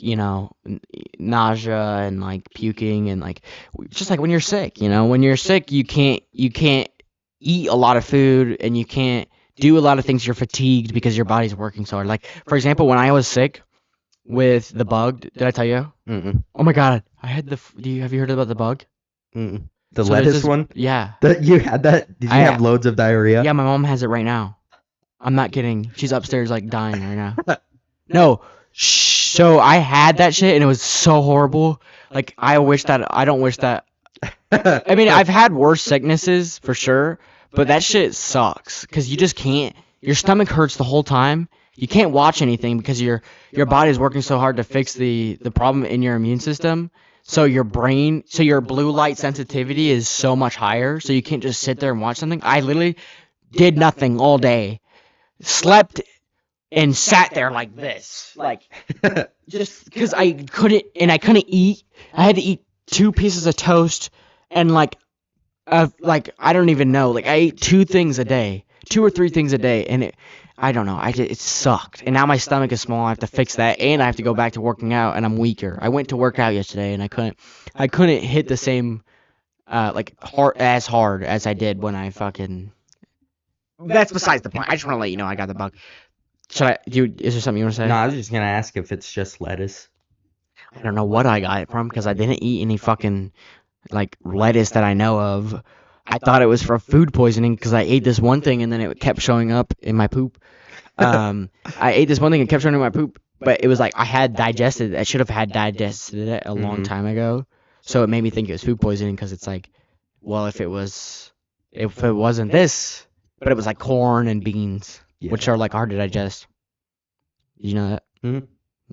nausea and like puking and like just like when you're sick, when you're sick, you can't eat a lot of food and you can't do a lot of things, you're fatigued because your body's working so hard. Like, for example, when I was sick with the bug, did I tell you? Mm-mm. Oh my god, I had have you heard about the bug? Mm-mm. The So there's lettuce this, one? yeah. You had that? Did you I have loads of diarrhea? Yeah, my mom has it right now. I'm not kidding. She's upstairs like dying right now. No. So I had that shit and it was so horrible. Like I don't wish that I mean, I've had worse sicknesses for sure, but that shit sucks cuz you just can't, your stomach hurts the whole time. You can't watch anything because your body's working so hard to fix the problem in your immune system. So your blue light sensitivity is so much higher, so you can't just sit there and watch something. I literally did nothing all day. Slept and sat there like this. Like just because I couldn't eat. I had to eat 2 pieces of toast and like I don't even know. Like I ate 2 things a day, 2 or 3 things a day, and I don't know. It sucked. And now my stomach is small. I have to fix that, and I have to go back to working out, and I'm weaker. I went to work out yesterday, and I couldn't hit the same like hard as I did when I fucking. That's besides the point. I just want to let you know I got the bug. Is there something you want to say? No, I was just gonna ask if it's just lettuce. I don't know what I got it from because I didn't eat any fucking like lettuce that I know of. I thought it was from food poisoning because I ate this one thing and then it kept showing up in my poop. I ate this one thing and it kept showing up in my poop, but it was like I should have had digested it a long time ago. So it made me think it was food poisoning because it's like, well, if it wasn't this, but it was like corn and beans, which are like hard to digest. Did you know that? Mm-hmm.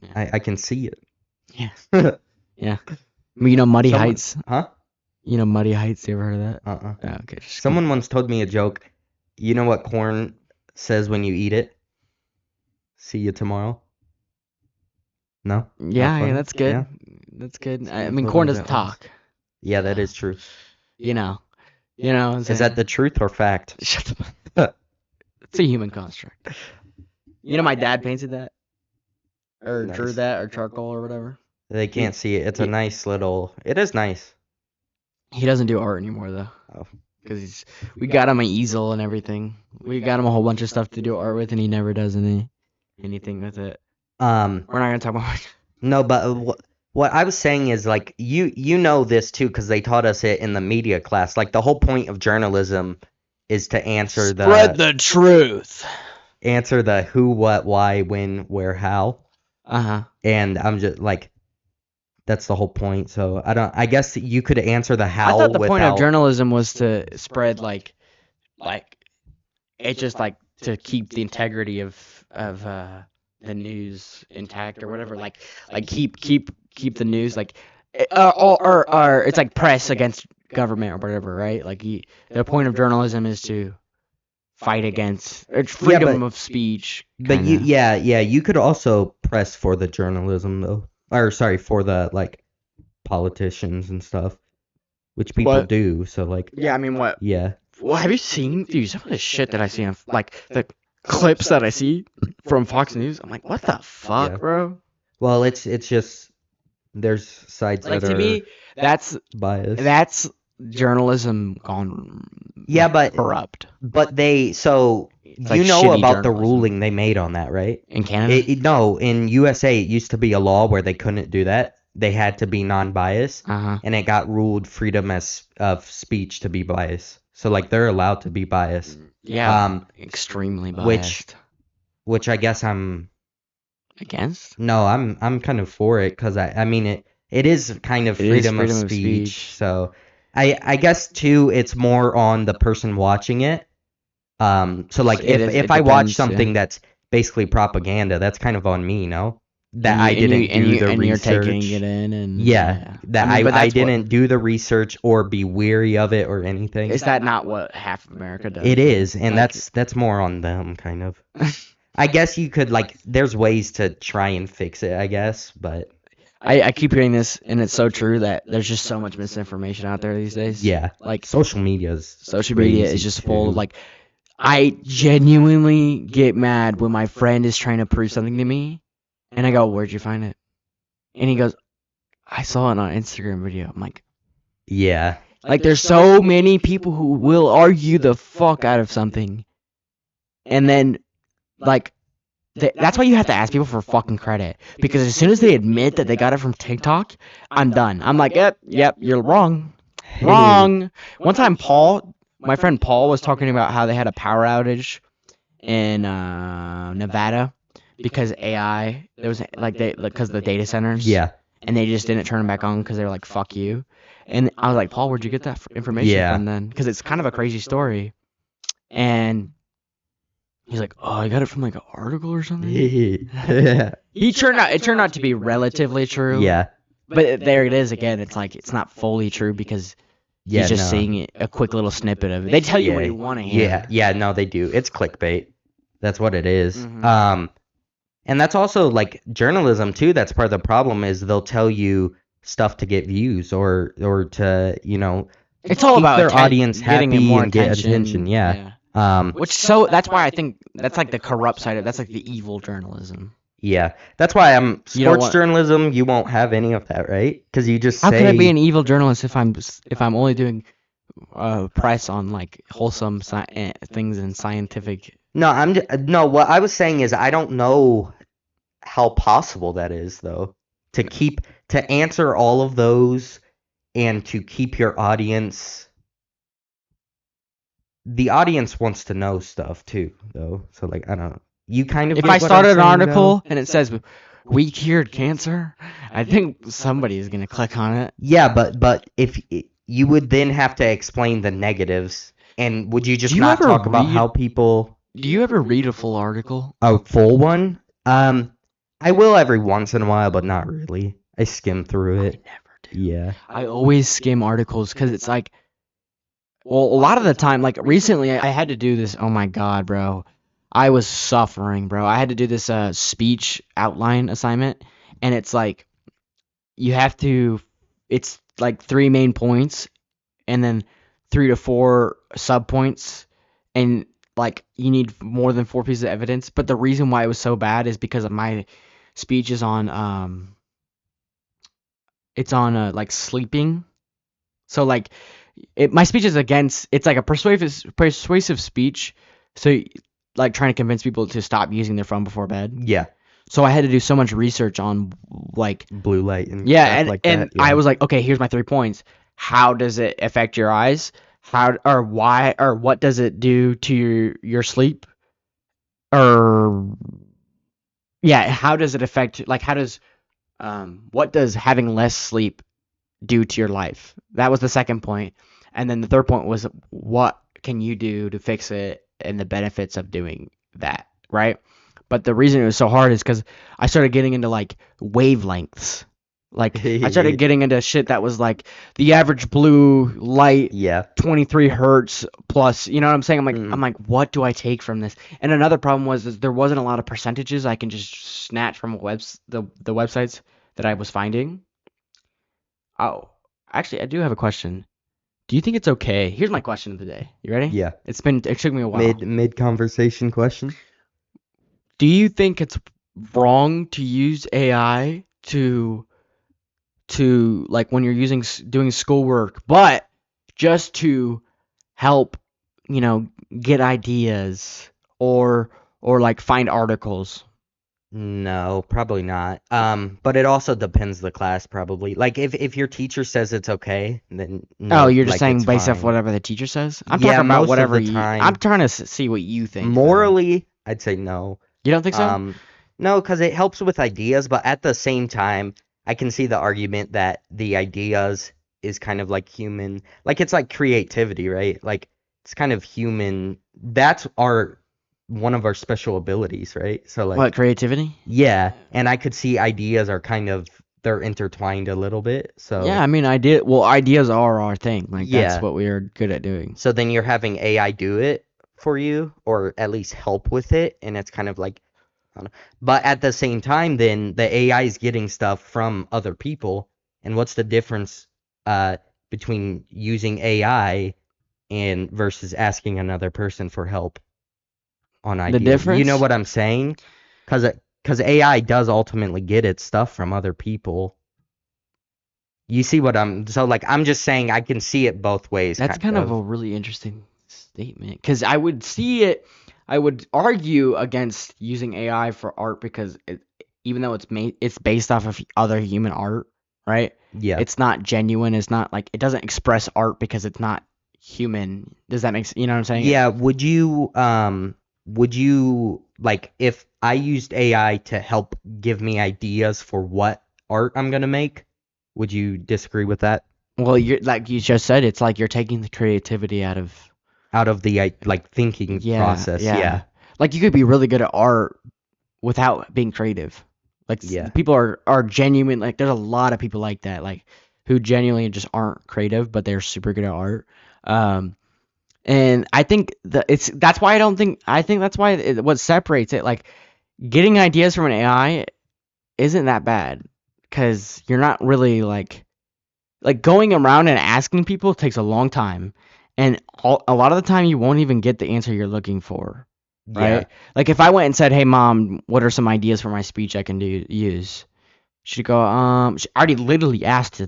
Yeah. I can see it. Yeah. Yeah. I mean, Muddy Heights. Huh? Muddy Heights. You ever heard of that? Oh, okay. Someone once told me a joke. You know what corn says when you eat it? See you tomorrow. No? Yeah, that's good. Yeah. That's good. I mean, corn doesn't talk. Yeah, that is true. You know. Is that the truth or fact? Shut the fuck. It's a human construct. My dad painted that, or drew that, or charcoal, or whatever. They can't see it. It's a nice little. It is nice. He doesn't do art anymore though. Oh. Because we got him an easel and everything. We got him a whole bunch of stuff to do art with, and he never does anything with it. We're not gonna talk about. No, but what I was saying is like you know this too because they taught us it in the media class. Like the whole point of journalism is to answer Spread the truth. Answer the who, what, why, when, where, how. And I'm just like. That's the whole point. So I guess you could answer the how. I thought the point of journalism was to spread like it's just like to keep the integrity of the news intact or whatever. Like keep the news like or it's like press against government or whatever, right? Like the point of journalism is to fight against freedom of speech. But you could also press for the journalism though. Or sorry, for the like politicians and stuff, which people do. So like, yeah, I mean, what? Yeah. Well, have you seen some of the shit that I see on like the clips that I see from Fox News? I'm like, what the fuck, bro? Well, it's just there's sides like that to are me that's biased. That's journalism gone. Yeah, but corrupt. But you know about the ruling they made on that, right? In Canada? No, in USA, it used to be a law where they couldn't do that. They had to be non-biased, and it got ruled freedom of speech to be biased. So, like, they're allowed to be biased. Yeah, extremely biased. Which I guess I'm against. No, I'm kind of for it because I mean it is kind of freedom of speech. So I guess too, it's more on the person watching it. So like if I watch something that's basically propaganda, that's kind of on me, no? That I didn't do the research. You're taking it in and I didn't do the research or be weary of it or anything. Is that not what half of America does? It is, and that's more on them, kind of. I guess you could there's ways to try and fix it, I guess, but I keep hearing this, and it's so true that there's just so much misinformation out there these days. Yeah, like social media is just full of I genuinely get mad when my friend is trying to prove something to me, and I go, "Where'd you find it?" And he goes, "I saw it on an Instagram video." I'm like, "Yeah." Like there's so many people who will argue the fuck out of something, And then, like, that's why you have to ask people for fucking credit. Because as soon as they admit that they got it from TikTok, I'm done. I'm like, yep, you're wrong. Wrong. One time, my friend Paul was talking about how they had a power outage in Nevada because AI, there was because the data centers, Yeah. and they just didn't turn them back on because they were like, fuck you. And I was like, Paul, where'd you get that information Yeah. from then? Because it's kind of a crazy story. And he's like, oh, I got it from like an article or something. Yeah. It turned out to be relatively true. Yeah. But there it is again. It's like it's not fully true because Yeah. he's just no. seeing a quick little snippet of it. They tell you what Yeah. you want to hear. Yeah. Yeah. No, they do. It's clickbait. That's what it is. Mhm. And that's also like journalism too. That's part of the problem is they'll tell you stuff to get views or to It's all keep about their audience getting happy more and get attention. Yeah. That's why I think that's like the corrupt side of that's like the evil journalism. Yeah. That's why I'm You don't sports want- journalism. You won't have any of that, right? Because you just How say can I be an evil journalist if I'm only doing press on like wholesome things and scientific? no. What I was saying is I don't know how possible that is though to answer all of those and to keep your audience. The audience wants to know stuff too, though. So like I don't know. You kind of If get I what I'm started an saying, article though? and it says we cured cancer, I think somebody is gonna click on it. Yeah, but if you would then have to explain the negatives, and would you just Do you not ever talk about read- how people Do you ever read a full article? a full one? I will every once in a while, but not really. I skim through it. Never do. Yeah. I always skim articles because it's like, well, a lot of the time, like recently, I had to do this. Oh my god, bro, I was suffering, bro. I had to do this speech outline assignment, and it's like you have to. It's like 3 main points, and then 3 to 4 sub points, and like you need more than 4 pieces of evidence. But the reason why it was so bad is because of my speech is on it's on like sleeping. So like my speech is against it's like a persuasive speech. So like trying to convince people to stop using their phone before bed. Yeah. So I had to do so much research on like Blue light and yeah, stuff and like and that. Yeah. I was like, okay, here's my 3 points. How does it affect your eyes? How or why or what does it do to your sleep? Or yeah, how does it affect like how does what does having less sleep do to your life? That was the second point. And then the third point was what can you do to fix it and the benefits of doing that, right? But the reason it was so hard is because I started getting into like wavelengths. Like I started getting into shit that was like the average blue light Yeah. 23 hertz plus, you know what I'm saying? Mm. I'm like, what do I take from this? And another problem was is there wasn't a lot of percentages I can just snatch from the websites that I was finding. Oh, actually, I do have a question. Do you think it's okay? Here's my question of the day. You ready? Yeah. It took me a while. Mid conversation question. Do you think it's wrong to use AI to like when you're doing schoolwork, but just to help, get ideas or like find articles? No, probably not. But it also depends the class probably. Like if your teacher says it's okay, then no, Oh, you're just like, saying it's based off fine. whatever the teacher says? I'm Yeah, talking about most of whatever the time. I'm trying to see what you think. though. Morally, I'd say no. You don't think so? No, because it helps with ideas, but at the same time, I can see the argument that the ideas is kind of like human, like it's like creativity, right? Like it's kind of human. That's one of our special abilities, right? So like, What, creativity? yeah, and I could see ideas are kind of they're intertwined a little bit. So Yeah, I mean, ideas are our thing. Like Yeah. that's what we are good at doing. So then you're having AI do it for you, or at least help with it, and it's kind of like, I don't know. But at the same time, then the AI is getting stuff from other people, and what's the difference between using AI and versus asking another person for help on ideas? You know difference? what I'm saying? Because AI does ultimately get its stuff from other people. You see what I'm just saying I can see it both ways. That's kind of a really interesting statement because I would see it. I would argue against using AI for art because even though it's based off of other human art, right? Yeah. It's not genuine. It's not like it doesn't express art because it's not human. Does that make sense? You know what I'm saying? Yeah, would you like if I used AI to help give me ideas for what art I'm gonna make? Would you disagree with that? Well, you're like you just said, it's like you're taking the creativity out of. Out of the like thinking Yeah, process, yeah. yeah. Like you could be really good at art without being creative. Like Yeah. people are genuine. Like there's a lot of people like that, like who genuinely just aren't creative, but they're super good at art. Um, and I think that's why I think that's why what separates it. Like getting ideas from an AI isn't that bad because you're not really like going around and asking people takes a long time, and a lot of the time you won't even get the answer you're looking for, Yeah. right? Like if I went and said, "Hey mom, what are some ideas for my speech I can use?" She'd go, I already literally asked her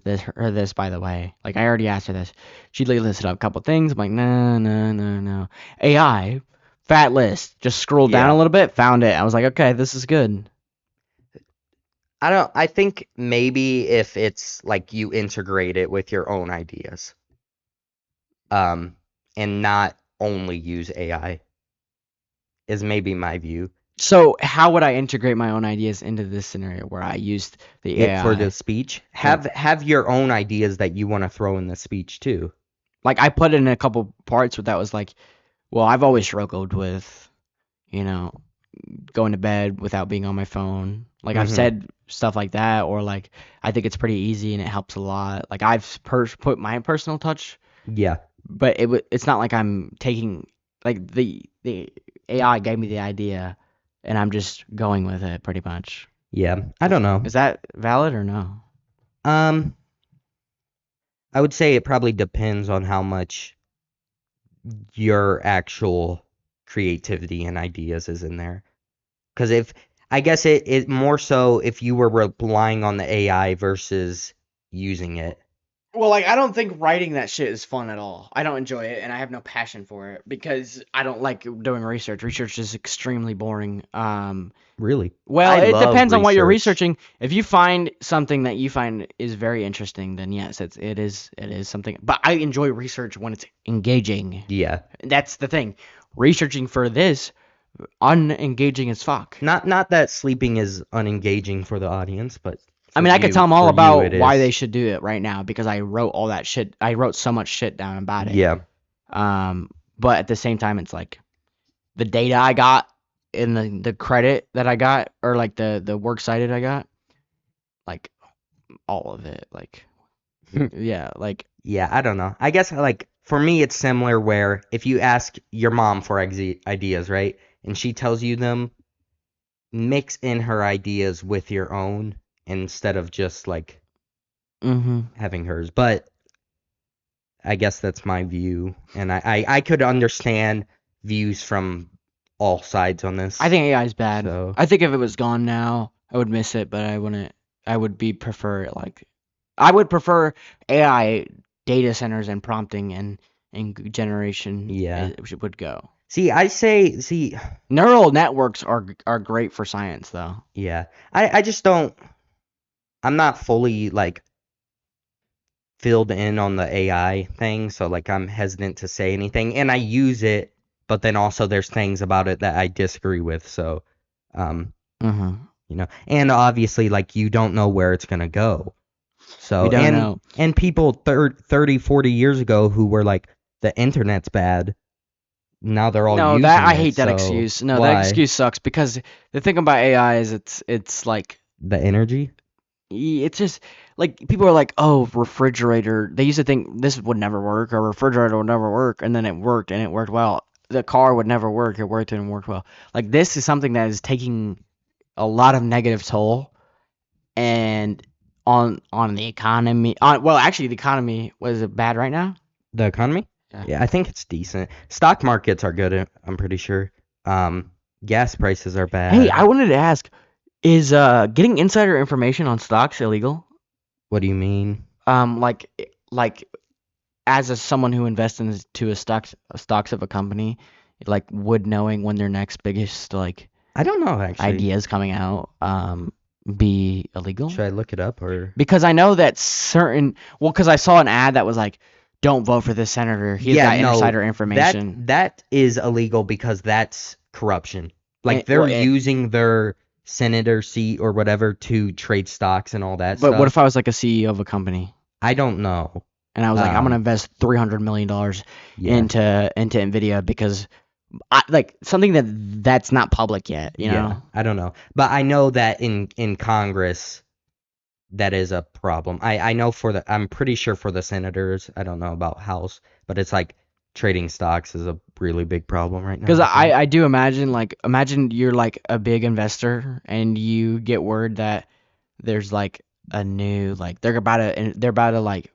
this, by the way. Like I already asked her this. She'd literally listed up a couple things. I'm like, no, no, no, no. AI, fat list. Just scrolled down a Yeah. little bit, found it. I was like, okay, this is good. I think maybe if it's like you integrate it with your own ideas, um, and not only use AI is maybe my view. So how would I integrate my own ideas into this scenario where I used the It for the AI? speech. Yeah. Have your own ideas that you want to throw in the speech too. Like I put in a couple parts where that was like, well, I've always struggled with, you know, going to bed without being on my phone. Like I've Mm-hmm. said stuff like that, or like I think it's pretty easy and it helps a lot. Like I've put my personal touch, Yeah. but it's not like I'm taking like the AI gave me the idea, and I'm just going with it pretty much. Yeah. I don't know. Is that valid or no? Um, I would say it probably depends on how much your actual creativity and ideas is in there. Because if I guess it more so if you were relying on the AI versus using it. Well, like I don't think writing that shit is fun at all. I don't enjoy it, and I have no passion for it because I don't like doing research. Research is extremely boring. Really, Well, I it love depends on what you're research. researching. If you find something that you find is very interesting, then yes, it is something. But I enjoy research when it's engaging. Yeah, That's the thing. Researching for this unengaging as fuck. not that sleeping is unengaging for the audience, but I mean, I could tell them all for you about it why they is. should do it right now because I wrote all that shit. I wrote so much shit down about it. Yeah, But at the same time, it's like the data I got and the credit that I got, or like the works cited I got, like all of it. Like yeah, like yeah. I don't know. I guess like for me, it's similar. Where if you ask your mom for ideas, right, and she tells you them, mix in her ideas with your own instead of just like mhm. having hers. But I guess that's my view, and I could understand views from all sides on I this. think AI is bad. So I think if it was gone now, I would miss it, but I wouldn't. I would be prefer it like I would prefer AI data centers and prompting and generation yeah. would go. See, Neural networks are great for science though. yeah. I just don't. I'm not fully like filled in on the AI thing, so like I'm hesitant to say anything, and I use it, but then also there's things about it that I disagree with. So, um, Mhm. and obviously like you don't know where it's gonna go. We So don't and know. and people 30, 40 years ago who were like the internet's bad, now they're all No, that using I it. hate that So excuse. No, that why? excuse sucks because the thing about AI is it's like The energy? it's just like people are like, oh, refrigerator. They used to think this would never work, or refrigerator would never work, and then it worked and it worked well. The car would never work. It worked and it worked well. Like this is something that is taking a lot of negative toll and on the economy. On well, actually, the economy was it bad right now? The economy? Yeah. Yeah, I think it's decent. Stock markets are good, I'm pretty sure. Um, gas prices are Hey, I bad. wanted to ask, is getting insider information on stocks illegal? What do you mean? Like as someone who invests into stocks of a company, like would knowing when their next biggest like I don't know actually. ideas coming out be illegal? Should I look it up or? Because I know that certain because I saw an ad that was like, don't vote for this senator. He's Yeah, got no, insider information. that is illegal because that's corruption. Like And- they're well, and- using their senator seat or whatever to trade stocks and all that But stuff. what if I was like a CEO of a company I don't know. and I was like, I'm gonna Um, invest $300 million Yeah. into Nvidia because I like something that's not public yet, you know? Yeah, I don't know. But I know that in Congress that is a problem. I know I'm pretty sure for the senators, I don't know about House, but it's like trading stocks is a really big problem right now. Because I think. I do imagine you're like a big investor and you get word that there's like a new like they're about to like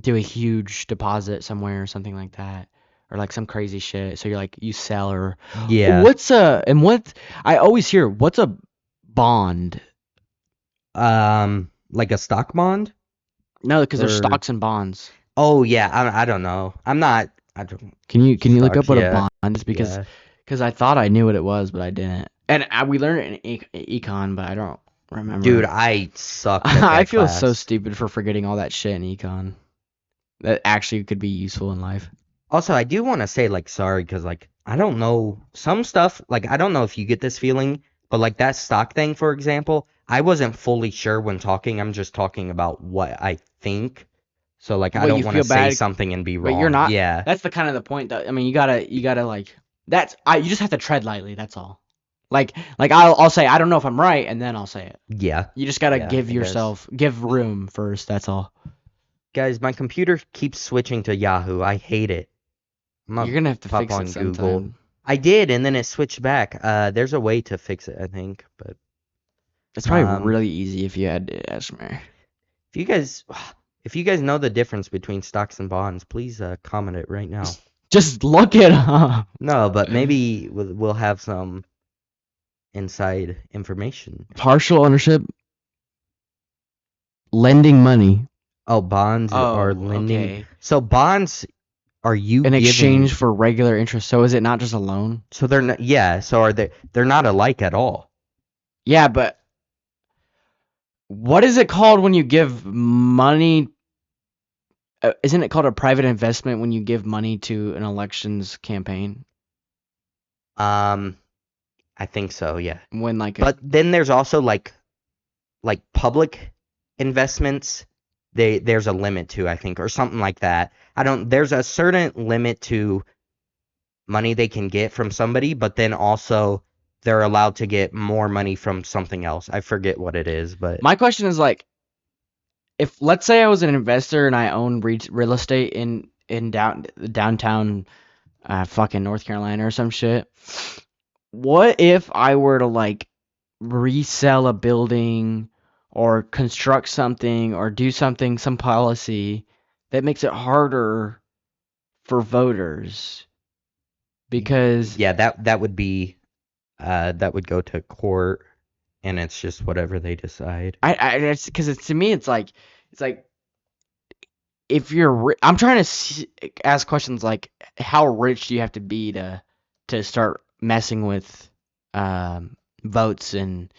do a huge deposit somewhere or something like that or like some crazy shit. So you're like you sell or Yeah. what I always hear what's a bond? Like a stock bond? No, because there's Or- stocks and bonds. Oh yeah, I don't know. I don't. Can you look up Stocks, what yeah. a bond is? Because Yeah. I thought I knew what it was, but I didn't. And we learned it in econ, but I don't remember. Dude, I suck at that I feel so class. stupid for forgetting all that shit in econ that actually could be useful in life. Also, I do want to say like sorry because like I don't know some stuff. Like I don't know if you get this feeling, but like that stock thing, for example, I wasn't fully sure when talking. I'm just talking about what I think. So like I What, don't you want to feel say bad, something and be but wrong. you're not. Yeah. That's the kind of the point that I mean, you gotta like you just have to tread lightly. That's all. Like I'll say I don't know if I'm right, and then I'll say it. Yeah. You just gotta Yeah, give I guess. yourself give room first. That's all. Guys, my computer keeps switching to Yahoo. I hate it. I'm You're gonna have to pop fix on it Google. sometime. I did, and then it switched back. There's a way to fix it, I think. But It's probably Um, really easy if you had Ashmere. if you guys know the difference between stocks and bonds, please comment it right now. Just look it up. No, but maybe we'll have some inside information. Partial ownership, lending money. Oh, bonds are Oh, lending. okay. So bonds are you In exchange giving? for regular interest. So is it not just a loan? So they're not. Yeah. So are they? They're not alike at all. Yeah, but what is it called when you give money? Isn't it called a private investment when you give money to an elections campaign? I think so. Yeah. When like But then there's also like public investments. There's a limit to, I think, or something like that. There's a certain limit to money they can get from somebody, but then also they're allowed to get more money from something else. I forget what it is, but my question is like, if let's say I was an investor and I own real estate in downtown, fucking North Carolina or some shit. What if I were to like resell a building or construct something or do something, some policy that makes it harder for voters? Because yeah, that would be that would go to court, and it's just whatever they decide. it's because to me it's like if you're I'm trying to ask questions like how rich do you have to be to start messing with votes and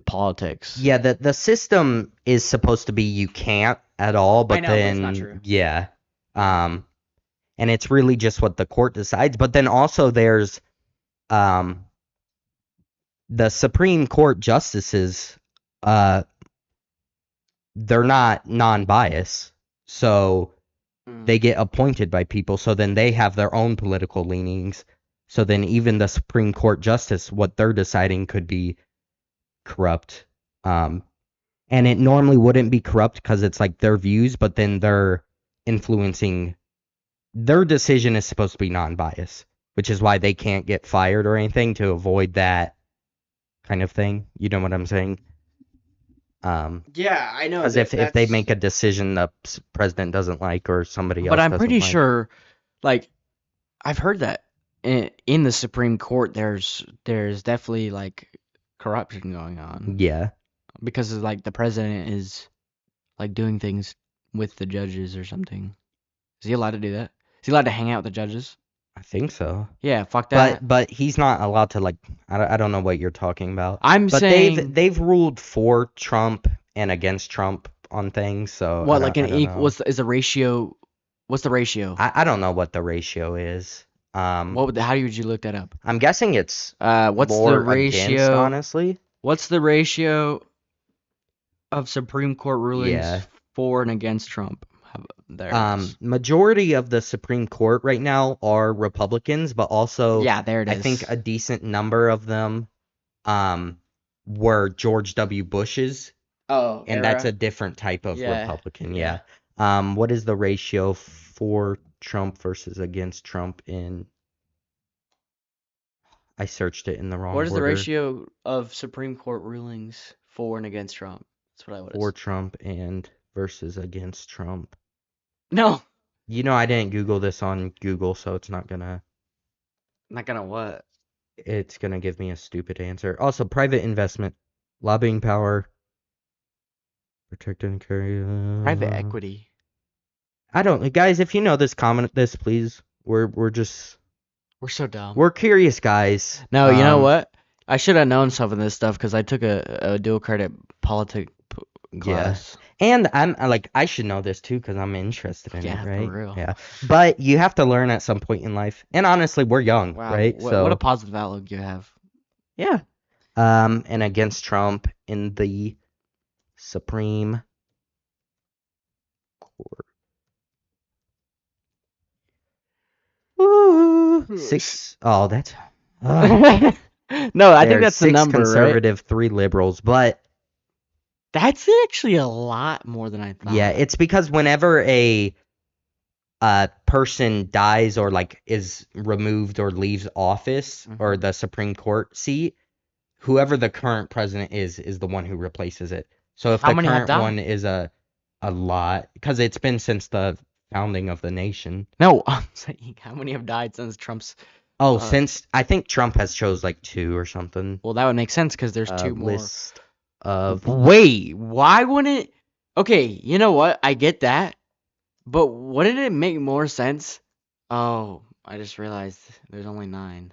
politics. Yeah, the system is supposed to be you can't at all, but I know, but it's then not true. yeah. And it's really just what the court decides. But then also there's the Supreme Court justices, they're not non-biased. So they get appointed by people, so then they have their own political leanings. So then even the Supreme Court justice, what they're deciding could be corrupt. And it normally wouldn't be corrupt because it's like their views, but then they're influencing. Their decision is supposed to be non-biased, which is why they can't get fired or anything to avoid that kind of thing. You know what I'm saying? Yeah, I know. Because if they make a decision the president doesn't like or somebody else but I'm doesn't pretty like. sure, like, I've heard that in the Supreme Court, there's definitely like corruption going on Yeah. because like the president is like doing things with the judges or something. Is he allowed to do that? Is he allowed to hang out with the judges? I think so. Yeah, fuck that. But he's not allowed to like. I don't know what you're talking about. I'm But saying they've ruled for Trump and against Trump on things. So what like an I don't equal know. is the ratio? What's the ratio? I don't know what the ratio is. How would you look that up? I'm guessing it's What's the more against, ratio? honestly. What's the ratio of Supreme Court rulings Yeah. for and against Trump? There it is. Majority of the Supreme Court right now are Republicans, but also Yeah, there it I is. think a decent number of them were George W. Bush's, Oh, and that's a different type of Yeah, Republican. yeah. Yeah. What is the ratio for Trump versus against Trump in I searched it in the wrong What is the order. ratio of Supreme Court rulings for and against Trump? That's what I would For have. Trump and versus against Trump. No, You know, I didn't Google this on Google, so it's not gonna. not gonna what? It's gonna give me a stupid answer. Also, private investment, lobbying power, protect and carry. Private equity. I don't, guys. If you know this, comment this, please. We're just We're so dumb. we're curious guys. No, you know what? I should have known some of this stuff because I took a dual credit politics Yeah. class. And I'm like, I should know this too because I'm interested in Yeah, it, for right? real. Yeah. But you have to learn at some point in life. And honestly, we're young, Wow, right? what a positive outlook you have. Yeah. And against Trump in the Supreme Court. Woo! 6. Oh, that's. No, I think There's that's the 6 number, right? conservative, 3 liberals, but That's actually a lot more than I thought. yeah, it's because whenever a person dies or like is removed or leaves office or the Supreme Court seat, whoever the current president is the one who replaces it. So if How the many have current one died? is a lot, because it's been since the founding of the nation. No, I'm saying how many have died since Trump's. Oh, since I think Trump has chose like 2 or something. Well, that would make sense because there's 2 more. List of. Wait, why wouldn't? Okay, you know what? I get that, but wouldn't it make more sense? Oh, I just realized there's only 9.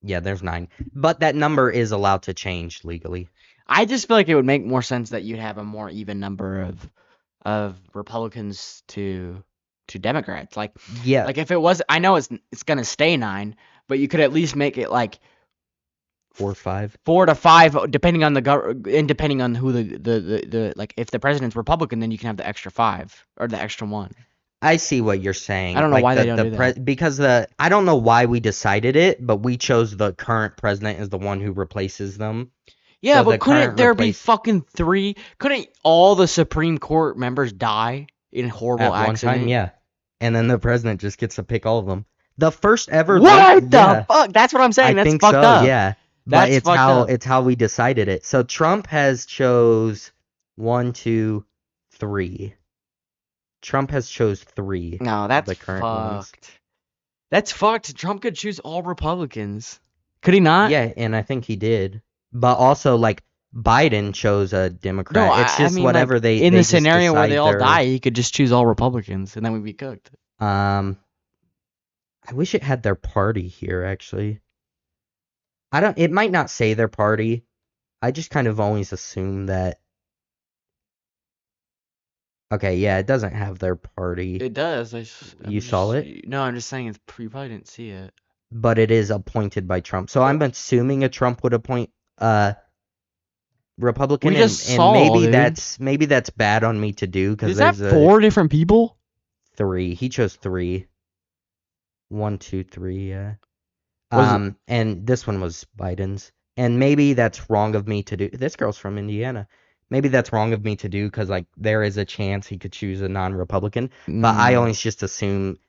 Yeah, there's 9, but that number is allowed to change legally. I just feel like it would make more sense that you'd have a more even number of Republicans to Democrats. Like Yeah, like if it was, I know it's gonna stay 9, but you could at least make it like 4 or 5. 4 to 5, depending on and depending on who the like if the president's Republican, then you can have the extra 5 or the extra 1. I see what you're saying. I don't know Like why they don't do that. because I don't know why we decided it, but we chose the current president as the one who replaces them. Yeah, So the but couldn't current there be replace- fucking 3? Couldn't all the Supreme Court members die in horrible At one accident? time, yeah. And then the president just gets to pick all of them. The first ever. What the Yeah, fuck? That's what I'm saying. I That's think fucked so. up. Yeah, but That's it's fucked how up. we decided it. So Trump has chose 1, 2, 3. Trump has chose 3. No, that's the current ones. fucked. That's fucked. Trump could choose all Republicans. Could he not? Yeah, and I think he did. But also, like, Biden chose a Democrat. No, It's I just mean, whatever like, they in they the just scenario where decide they all they're- die, he could just choose all Republicans, and then we'd be cooked. I wish it had their party here, actually. It might not say their party. I just kind of always assume that. Okay, yeah, it doesn't have their party, It does. You saw it? No, I'm just saying you probably didn't see it. but it is appointed by Trump. So I'm assuming a Trump would appoint Republican, We just and saw, maybe that's bad on me to do because Is that there's 4 different people? 3. He chose 3. 1, 2, 3. Yeah. Was And this one was Biden's, and maybe that's wrong of me to do. This girl's from Indiana. Maybe that's wrong of me to do because like there is a chance he could choose a non-Republican, but I always just assume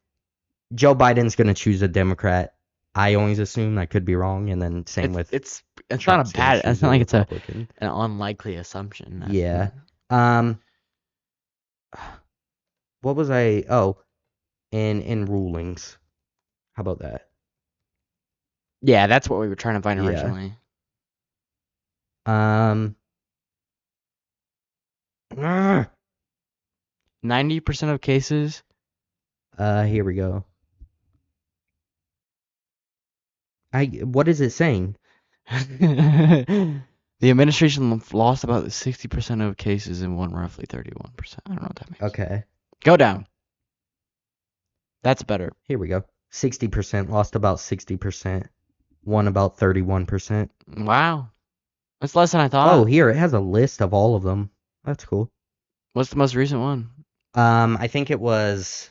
Joe Biden's gonna choose a Democrat. I always assume that could be wrong, and then same with it's not Trump's a gonna bad. choose It's not like it's Republican. an unlikely assumption. Yeah. What was I? Oh, in rulings. How about that? Yeah, that's what we were trying to find Yeah. originally. 90% of cases. Here we go. What is it saying? The administration lost about 60% of cases and won roughly 31%. I don't know what that means. Okay, Go down. That's better. here we go. 60% lost about 60%, won about 31%. Wow. That's less than I Oh, thought. here it has a list of all of them. That's cool. What's the most recent one? I think it was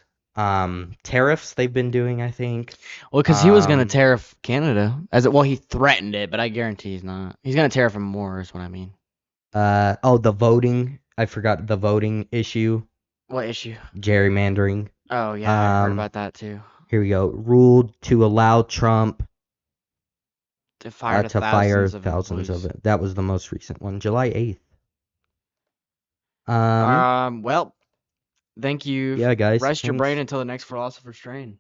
tariffs they've been doing, I think. Well, because he was going to Um, tariff Canada. Well, he threatened it, but I guarantee he's not. He's going to tariff him more, is what I mean. the voting. I forgot the voting issue. What issue? Gerrymandering. Oh, yeah, I heard Um, about that too. Here we go. Ruled to allow Trump To fire to fire thousands of thousands of employees. it. That was the most recent one, July 8th. Um, Well, thank you. yeah, guys. Rest your brain Thanks. until the next philosopher's train.